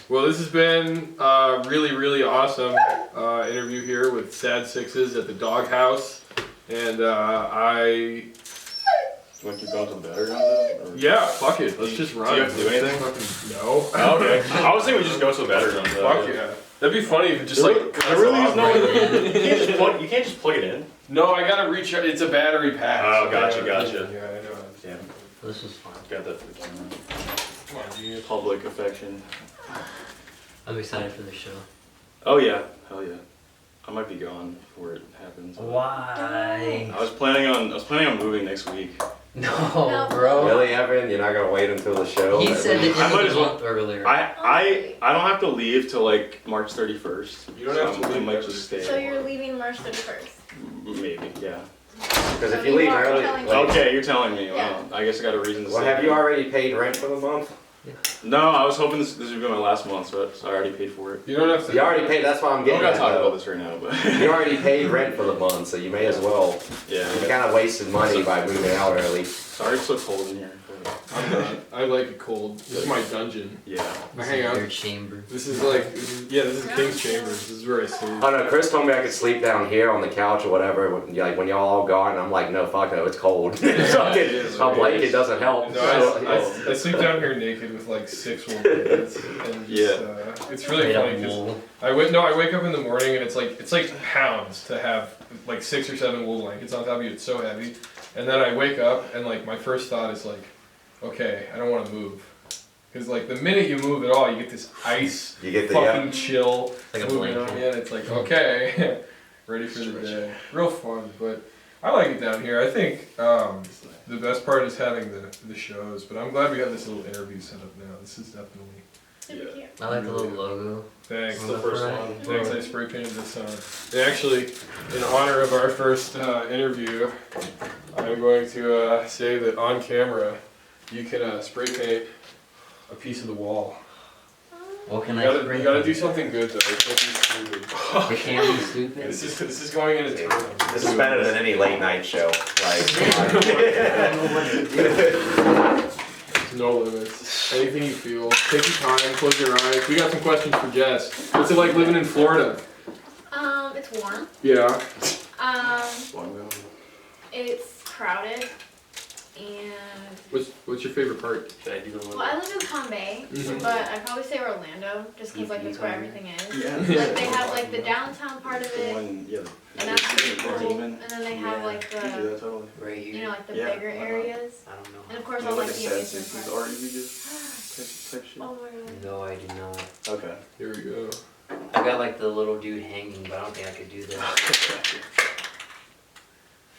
Speaker 1: Well, this has been a really, really awesome interview here with Sadsixes at the Doghouse. And
Speaker 4: You want to keep going to the battery on that? Or?
Speaker 1: yeah, fuck it. Let's just run.
Speaker 4: Do you have to do anything?
Speaker 1: No.
Speaker 4: Oh, okay. I was thinking we just go to the battery on that.
Speaker 1: Fuck yeah. That'd be funny if it just like cuts
Speaker 4: There really
Speaker 1: off
Speaker 4: is no.
Speaker 1: right
Speaker 4: You can't just plug it in.
Speaker 1: No, I gotta reach out. It's a battery pack.
Speaker 4: Oh,
Speaker 1: so
Speaker 4: gotcha,
Speaker 1: I gotta-
Speaker 4: gotcha.
Speaker 1: Yeah, I know.
Speaker 4: Yeah,
Speaker 2: This was fun.
Speaker 4: got that for the camera.
Speaker 1: Come on, genius.
Speaker 4: Public affection.
Speaker 2: I'm excited for the show.
Speaker 4: Oh yeah, hell yeah. I might be gone before it happens.
Speaker 2: Why?
Speaker 4: I was planning on moving next week.
Speaker 2: No, bro.
Speaker 6: Really, Evan? You're not gonna wait until the show?
Speaker 2: He said the
Speaker 4: I
Speaker 2: end
Speaker 4: might
Speaker 2: of
Speaker 4: as
Speaker 2: the
Speaker 4: well-
Speaker 2: month earlier.
Speaker 4: I don't have to leave till like March 31st.
Speaker 1: You don't have to
Speaker 4: I
Speaker 1: leave
Speaker 4: might
Speaker 1: ever.
Speaker 4: just stay.
Speaker 5: So you're leaving March 31st.
Speaker 4: Maybe, yeah.
Speaker 6: Because if
Speaker 5: So
Speaker 6: you leave
Speaker 5: are
Speaker 6: early,
Speaker 5: telling me.
Speaker 4: Okay, you're telling me.
Speaker 5: Yeah.
Speaker 4: Well, I guess I got a reason to
Speaker 6: well,
Speaker 4: stay.
Speaker 6: have you already paid rent for the month?
Speaker 4: No, I was hoping this would be my last month, so I already paid for it.
Speaker 1: You don't have to.
Speaker 6: You already paid. That's why I'm
Speaker 4: We don't
Speaker 6: getting.
Speaker 4: gotta
Speaker 6: at,
Speaker 4: talk about
Speaker 6: though.
Speaker 4: this right now, but
Speaker 6: You already paid rent for the month, so you may as well.
Speaker 4: yeah.
Speaker 6: You kind of wasted money by moving out early.
Speaker 4: Sorry it's so cold in here. But
Speaker 1: I'm not. I like it cold. This is my dungeon.
Speaker 4: yeah.
Speaker 1: I hang out.
Speaker 2: Your chamber.
Speaker 1: This is King's Chambers. This is where I sleep.
Speaker 6: Oh no, Chris told me I could sleep down here on the couch or whatever. Like when y'all all gone, I'm like, no, fuck no, it's cold. A blanket doesn't help.
Speaker 1: No, I sleep down here naked with like 6 wool blankets, and just, it's really
Speaker 2: Made
Speaker 1: funny
Speaker 2: of
Speaker 1: because
Speaker 2: wool.
Speaker 1: I wake up in the morning and it's like pounds to have like 6 or 7 wool blankets on top of you. It's so heavy, and then I wake up and like my first thought is like, okay, I don't want to move, because like the minute you move at all, you get this ice
Speaker 6: You get the
Speaker 1: fucking chill
Speaker 2: Like a
Speaker 1: moving on
Speaker 2: blanket.
Speaker 1: you, and it's like okay, ready for the day. Real fun, but I like it down here. I think the best part is having the shows, but I'm glad we got this little interview set up now. This is definitely
Speaker 5: Super cute.
Speaker 2: I like the little logo.
Speaker 1: thanks.
Speaker 4: It's the first one.
Speaker 1: Thanks, I spray painted this on. And actually, in honor of our first interview, I'm going to say that on camera, you can spray paint a piece of the wall.
Speaker 2: What can
Speaker 1: You
Speaker 2: I
Speaker 1: gotta,
Speaker 2: spray?
Speaker 1: you gotta do something good though. It can't be stupid.
Speaker 2: It can't be stupid.
Speaker 1: This is going into town.
Speaker 6: This is better than any late night show. Like,
Speaker 1: No limits. Anything you feel. Take your time. Close your eyes. We got some questions for Jess. What's it like living in Florida?
Speaker 5: It's warm.
Speaker 1: Yeah.
Speaker 5: It's crowded, and
Speaker 1: What's your favorite part?
Speaker 5: well, I live in Palm Bay,
Speaker 1: Mhm.
Speaker 5: but I'd probably say Orlando, just because like that's where everything is.
Speaker 4: Yeah.
Speaker 5: Like they have like the downtown part of it,
Speaker 4: One, yeah.
Speaker 5: and that's pretty cool.
Speaker 4: Demon.
Speaker 5: And then they have
Speaker 2: Yeah.
Speaker 5: like
Speaker 4: Yeah,
Speaker 5: the,
Speaker 4: totally.
Speaker 2: Right here.
Speaker 5: you know, like the
Speaker 4: Yeah,
Speaker 5: bigger
Speaker 4: why not?
Speaker 5: areas,
Speaker 2: I don't know.
Speaker 5: and of course
Speaker 4: You
Speaker 5: all
Speaker 4: know,
Speaker 5: like
Speaker 4: like
Speaker 5: the
Speaker 4: a
Speaker 5: amusement
Speaker 4: Sadsixes
Speaker 5: parks.
Speaker 4: art you just type shit.
Speaker 5: Oh my god.
Speaker 2: No, I do not.
Speaker 4: Okay.
Speaker 1: Here we go.
Speaker 2: I got like the little dude hanging, but I don't think I could do that.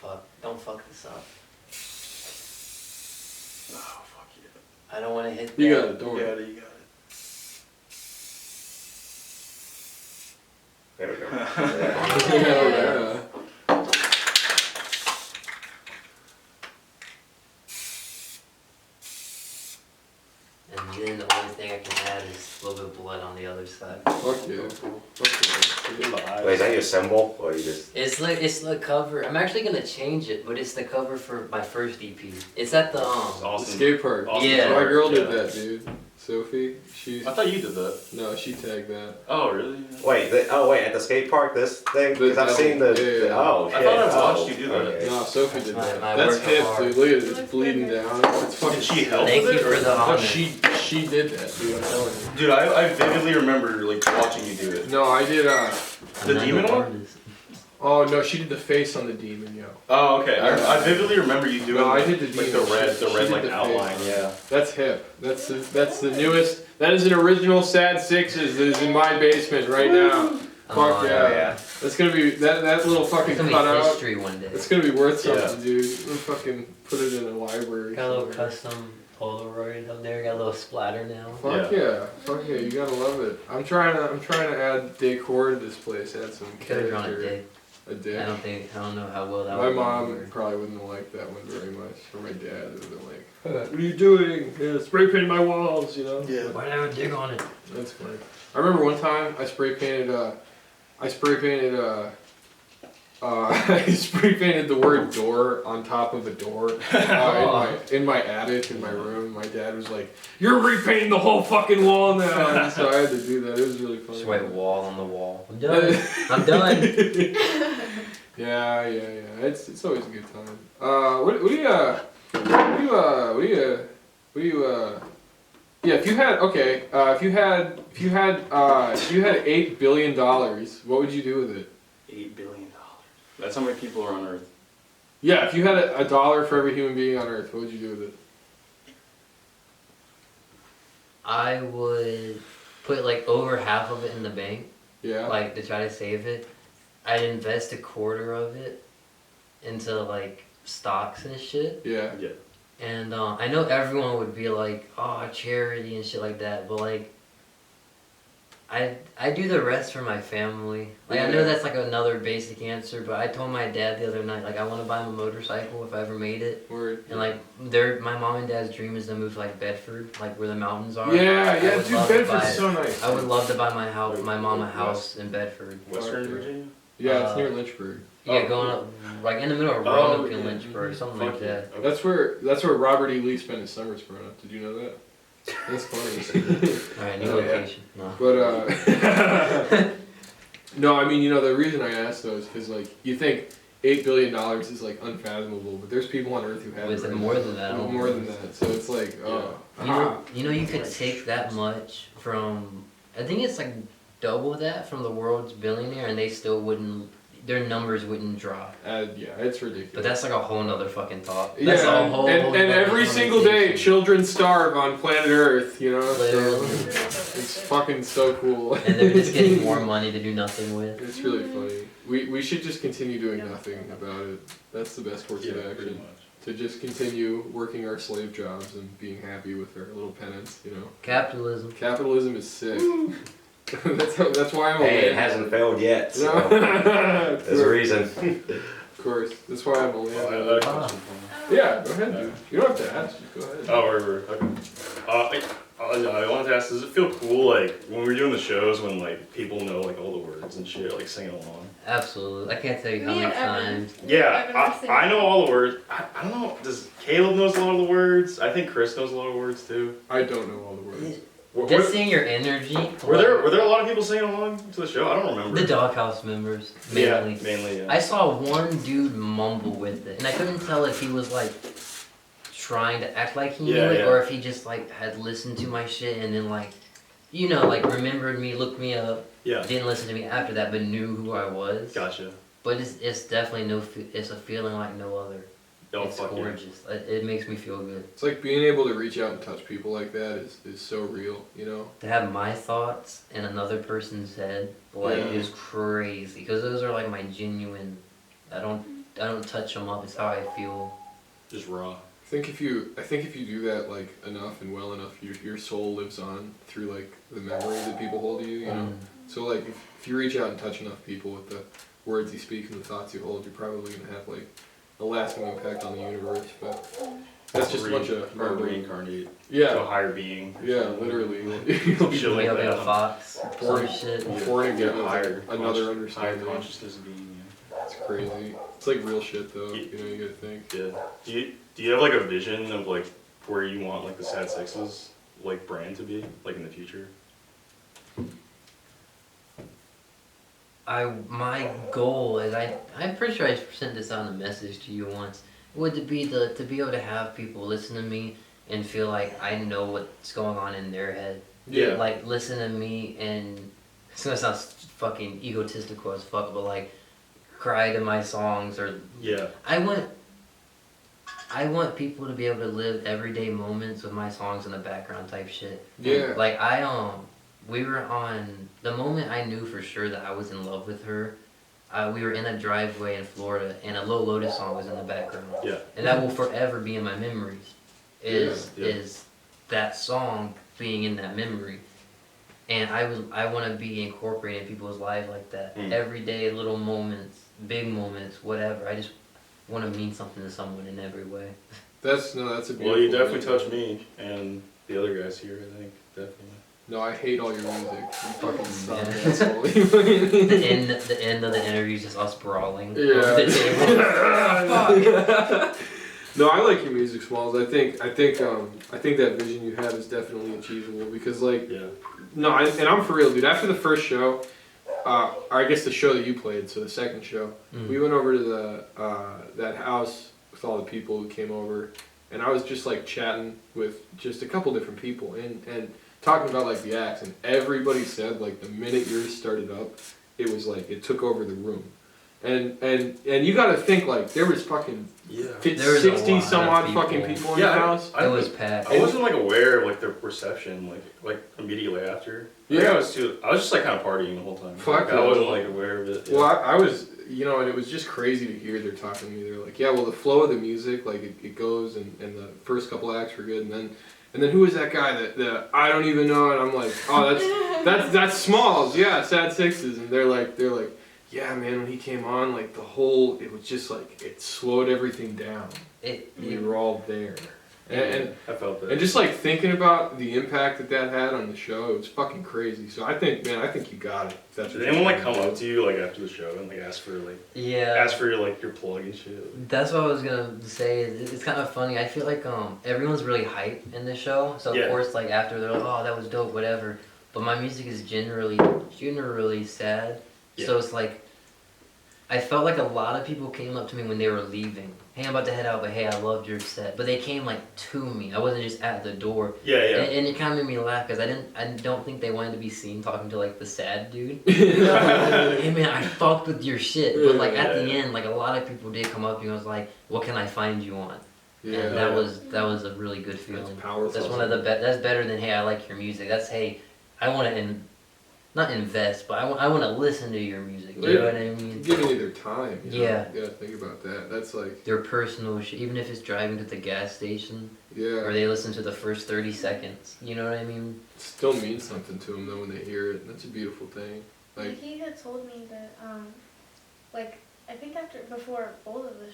Speaker 2: Fuck. Don't fuck this up.
Speaker 4: Oh fuck yeah.
Speaker 2: I don't want to hit that.
Speaker 1: You got it.
Speaker 4: You
Speaker 1: Don't worry.
Speaker 4: got it. You got
Speaker 6: there we go.
Speaker 1: Yeah.
Speaker 2: And then the only thing I can add is a little bit of blood on the other side.
Speaker 1: Fuck yeah. Fuck yeah.
Speaker 6: Wait, is that your symbol, or you just?
Speaker 2: It's the cover. I'm actually gonna change it, but it's the cover for my first EP. It's at the
Speaker 1: The
Speaker 4: Awesome.
Speaker 1: skate park.
Speaker 4: Awesome.
Speaker 2: Yeah.
Speaker 1: My girl did
Speaker 4: Yeah.
Speaker 1: that, dude. Sophie. She.
Speaker 4: I thought you did that.
Speaker 1: No, she tagged that.
Speaker 4: Oh really?
Speaker 6: Wait, wait, at the skate park, this thing? Because I've seen the.
Speaker 1: Yeah.
Speaker 6: Oh
Speaker 4: I
Speaker 6: shit.
Speaker 4: thought I
Speaker 6: oh,
Speaker 4: watched you do that.
Speaker 6: okay.
Speaker 1: No, Sophie did
Speaker 2: My
Speaker 1: that.
Speaker 2: work
Speaker 1: That's
Speaker 2: of
Speaker 1: hip,
Speaker 2: art.
Speaker 1: dude. Look at it. It's bleeding down. It's fucking.
Speaker 4: Did she help
Speaker 2: Thank
Speaker 4: with
Speaker 2: you
Speaker 4: it?
Speaker 2: for the
Speaker 1: No,
Speaker 2: honor.
Speaker 1: she did that, dude. I'm telling you.
Speaker 4: Dude, I vividly remember like watching you do it.
Speaker 1: No, I did.
Speaker 2: I'm
Speaker 4: The
Speaker 2: not
Speaker 4: demon
Speaker 2: no
Speaker 4: one?
Speaker 2: artist.
Speaker 1: Oh no, she did the face on the demon, yo.
Speaker 4: Oh okay. I vividly remember you doing.
Speaker 1: No, I did the
Speaker 4: like
Speaker 1: demon.
Speaker 4: the red
Speaker 1: She did
Speaker 4: like
Speaker 1: the
Speaker 4: outline.
Speaker 1: face.
Speaker 4: Yeah.
Speaker 1: That's hip. That's the newest. That is an original Sadsixes that is in my basement right now. Fuck
Speaker 2: Oh,
Speaker 1: yeah. That's gonna be that little fucking
Speaker 2: It's gonna be
Speaker 1: cutout.
Speaker 2: history one day.
Speaker 1: It's gonna be worth something,
Speaker 4: Yeah.
Speaker 1: dude. We'll fucking put it in a library.
Speaker 2: Got a little
Speaker 1: somewhere.
Speaker 2: custom Polaroid up there. Got a little splatter now.
Speaker 1: Fuck yeah. Fuck yeah, you gotta love it. I'm trying to add decor to this place, add some
Speaker 2: Could have drawn a
Speaker 1: character.
Speaker 2: dick.
Speaker 3: A dick.
Speaker 2: I don't know how well that
Speaker 3: My
Speaker 2: would
Speaker 3: mom
Speaker 2: work.
Speaker 3: probably wouldn't have liked that one very much. Or my dad would have been like, "What are you doing? Yeah, spray paint my walls, you know?"
Speaker 4: Yeah.
Speaker 2: Why did I dig on it?
Speaker 3: That's funny. I remember one time I spray painted I spray painted the word door on top of a door in my attic in my room. My dad was like, "You're repainting the whole fucking wall now," and so I had to do that. It was really funny.
Speaker 2: Just write wall on the wall. I'm done. I'm done.
Speaker 3: Yeah. It's always a good time. Yeah, if you had $8 billion, what would you do with it?
Speaker 4: $8 billion. That's how many people are on Earth.
Speaker 3: Yeah, if you had a dollar for every human being on Earth, what would you do with it?
Speaker 2: I would put like over half of it in the bank,
Speaker 3: Yeah.
Speaker 2: like to try to save it. I'd invest a quarter of it into like stocks and shit.
Speaker 3: Yeah.
Speaker 4: Yeah.
Speaker 2: And I know everyone would be like, oh, charity and shit like that, but like, I do the rest for my family. Like I know
Speaker 3: Yeah.
Speaker 2: that's like another basic answer, but I told my dad the other night, like I want to buy him a motorcycle if I ever made it.
Speaker 3: Word.
Speaker 2: And like, my mom and dad's dream is to move to like Bedford, like where the mountains are.
Speaker 3: Yeah,
Speaker 2: I would
Speaker 3: dude,
Speaker 2: love to
Speaker 3: Bedford's
Speaker 2: buy-
Speaker 3: so nice.
Speaker 2: I would love to buy my mom a house in Bedford.
Speaker 4: Western Virginia?
Speaker 3: Yeah, it's near Lynchburg.
Speaker 2: Yeah, going up like in the middle of Roanoke and Lynchburg, something like that.
Speaker 4: Okay.
Speaker 3: That's where Robert E. Lee spent his summers growing up. Did you know that? That's funny.
Speaker 2: All right, new
Speaker 3: Oh, yeah.
Speaker 2: location. No.
Speaker 3: But no, I mean, the reason I asked though is because like you think $8 billion is like unfathomable, but there's people on Earth who have
Speaker 2: With
Speaker 3: it right
Speaker 2: more
Speaker 3: now.
Speaker 2: than that.
Speaker 3: With more than that. So it's like,
Speaker 2: You know, you could take that much from. I think it's like double that from the world's billionaire, and they still wouldn't. Their numbers wouldn't drop.
Speaker 3: yeah, it's ridiculous.
Speaker 2: But that's like a whole nother fucking thought.
Speaker 3: Yeah,
Speaker 2: That's a whole
Speaker 3: and
Speaker 2: other
Speaker 3: every single day,
Speaker 2: conversation.
Speaker 3: children starve on planet Earth.
Speaker 2: Literally.
Speaker 3: So it's fucking so cool.
Speaker 2: And they're just getting more money to do nothing with.
Speaker 3: It's really funny. We should just continue doing nothing about it. That's the best course of
Speaker 4: Pretty
Speaker 3: action.
Speaker 4: much.
Speaker 3: To just continue working our slave jobs and being happy with our little penance.
Speaker 2: Capitalism.
Speaker 3: Capitalism is sick. that's why I'm a
Speaker 6: Hey, it
Speaker 3: landlord.
Speaker 6: hasn't failed yet, so
Speaker 3: Of
Speaker 6: there's a reason.
Speaker 3: course. That's why I'm a
Speaker 4: Oh, I
Speaker 3: landlord.
Speaker 4: got a question for you.
Speaker 3: Yeah, go ahead, dude. You don't have to ask. Just go ahead.
Speaker 4: Oh, okay. I wanted to ask, does it feel cool, like, when we're doing the shows, when, like, people know, like, all the words and shit, like, singing along?
Speaker 2: Absolutely. I can't tell you how
Speaker 5: Me
Speaker 2: many
Speaker 5: and Evan.
Speaker 2: times.
Speaker 4: Yeah, I know all the words. I don't know, does Caleb knows a lot of the words? I think Chris knows a lot of words, too.
Speaker 3: I don't know all the words.
Speaker 2: Just seeing your energy.
Speaker 4: Were there a lot of people singing along to the show? I don't remember.
Speaker 2: The Doghouse members, mainly.
Speaker 4: Yeah, mainly, yeah.
Speaker 2: I saw one dude mumble with it, and I couldn't tell if he was like trying to act like he knew it,
Speaker 4: Yeah.
Speaker 2: or if he just like had listened to my shit and then like, like remembered me, looked me up,
Speaker 4: Yeah,
Speaker 2: didn't listen to me after that, but knew who I was.
Speaker 4: gotcha.
Speaker 2: But it's definitely it's a feeling like no other.
Speaker 4: Oh,
Speaker 2: It's
Speaker 4: fuck yeah.
Speaker 2: gorgeous. It makes me feel good.
Speaker 3: It's like being able to reach out and touch people like that is so real,
Speaker 2: To have my thoughts in another person's head, like,
Speaker 3: Yeah.
Speaker 2: is crazy. Because those are like my genuine. I don't touch them up. It's how I feel.
Speaker 4: Just raw.
Speaker 3: I think if you do that like enough and well enough, your soul lives on through like the memory that people hold of you,
Speaker 2: Mm.
Speaker 3: So like if you reach out and touch enough people with the words you speak and the thoughts you hold, you're probably gonna have like a lasting impact on the universe. But that's just a bunch of
Speaker 4: or reincarnate to a
Speaker 3: yeah,
Speaker 4: higher being.
Speaker 3: yeah, literally.
Speaker 4: Shit
Speaker 2: Be
Speaker 4: like
Speaker 2: up in a
Speaker 4: that.
Speaker 2: fox,
Speaker 3: Born-
Speaker 2: some shit.
Speaker 3: Born again with
Speaker 4: Higher
Speaker 3: another
Speaker 4: higher
Speaker 3: understanding.
Speaker 4: consciousness being.
Speaker 3: It's crazy. It's like real shit though.
Speaker 4: Yeah.
Speaker 3: You gotta think.
Speaker 4: Yeah. Do you have like a vision of like where you want like the Sadsixes like brand to be like in the future?
Speaker 2: My goal is I'm pretty sure I sent this out in a message to you once. Would to be able to have people listen to me and feel like I know what's going on in their head.
Speaker 3: Yeah.
Speaker 2: Like listen to me and it's gonna sound fucking egotistical as fuck, but like cry to my songs or
Speaker 4: Yeah.
Speaker 2: I want people to be able to live everyday moments with my songs in the background type shit.
Speaker 3: Yeah.
Speaker 2: Like we were on the moment I knew for sure that I was in love with her. We were in a driveway in Florida, and a Low Lotus song was in the background.
Speaker 4: Yeah.
Speaker 2: And that will forever be in my memories.
Speaker 4: Yeah.
Speaker 2: Is that song being in that memory? And I want to be incorporated in people's lives like that.
Speaker 4: Mm.
Speaker 2: Everyday little moments, big moments, whatever. I just want to mean something to someone in every way.
Speaker 3: That's a beautiful.
Speaker 4: Well, you definitely
Speaker 3: thing.
Speaker 4: touched me and the other guys here. I think definitely.
Speaker 3: No, I hate all your music. You fucking suck.
Speaker 2: Yeah.
Speaker 3: That's all.
Speaker 2: the end of the interview is just us brawling over the table.
Speaker 3: No, I like your music, Smalls. I think that vision you have is definitely achievable because like
Speaker 4: Yeah.
Speaker 3: no, and I'm for real, dude. After the first show, or I guess the show that you played, so the second show, we went over to the that house with all the people who came over, and I was just like chatting with just a couple different people and talking about like the acts, and everybody said like the minute yours started up, it was like it took over the room. And you gotta think like there was fucking
Speaker 4: Yeah.
Speaker 2: There was a
Speaker 3: 60
Speaker 2: lot
Speaker 3: some
Speaker 2: of
Speaker 3: odd
Speaker 2: people.
Speaker 3: fucking people in
Speaker 4: Yeah,
Speaker 3: the house.
Speaker 2: It was packed.
Speaker 4: I wasn't like aware of like the reception like immediately after.
Speaker 3: Yeah.
Speaker 4: I was just like kind of partying the whole time.
Speaker 3: Fuck
Speaker 4: Like, I
Speaker 3: yeah.
Speaker 4: wasn't like aware of it.
Speaker 3: Well, I was, and it was just crazy to hear they're talking to me. They're like, yeah, well, the flow of the music, like it goes, and the first couple acts were good, and then who is that guy that I don't even know? And I'm like, oh, that's Smalls, yeah, Sadsixes, and they're like, yeah, man, when he came on, like it was just like it slowed everything down. We were all there, and
Speaker 4: I felt that.
Speaker 3: and just like thinking about the impact that had on the show, it was fucking crazy. So I think you got it. If that's
Speaker 4: Did
Speaker 3: what
Speaker 4: anyone
Speaker 3: you're
Speaker 4: like come
Speaker 3: trying to
Speaker 4: up to you like after the show and like ask for
Speaker 2: Yeah.
Speaker 4: your plug and shit?
Speaker 2: That's what I was gonna say. It's kind of funny. I feel like everyone's really hype in this show. So
Speaker 4: Yeah.
Speaker 2: of course, like after they're like, "Oh, that was dope," whatever. But my music is generally sad.
Speaker 4: Yeah.
Speaker 2: So it's like I felt like a lot of people came up to me when they were leaving. Hey, I'm about to head out, but hey, I loved your set. But they came like to me. I wasn't just at the door.
Speaker 4: Yeah, yeah.
Speaker 2: And it kind of made me laugh because I don't think they wanted to be seen talking to like the sad dude. Hey man, I fucked with your shit. But like at the end, like a lot of people did come up to me and was like, "What can I find you on?"
Speaker 3: Yeah,
Speaker 2: And that was a really good feeling.
Speaker 3: That's powerful.
Speaker 2: That's one of the that's better than hey, I like your music. That's hey, I want to not invest, but I want to listen to your music. You know what I mean?
Speaker 3: Giving you their time.
Speaker 2: Yeah.
Speaker 3: You gotta think about that. That's like.
Speaker 2: Their personal shit, even if it's driving to the gas station, or
Speaker 3: Yeah.
Speaker 2: they listen to the first 30 seconds. You know what I mean?
Speaker 3: It still means something to them though when they hear it. That's a beautiful thing.
Speaker 5: Like
Speaker 3: Like.
Speaker 5: he had told me that, like I think before both of the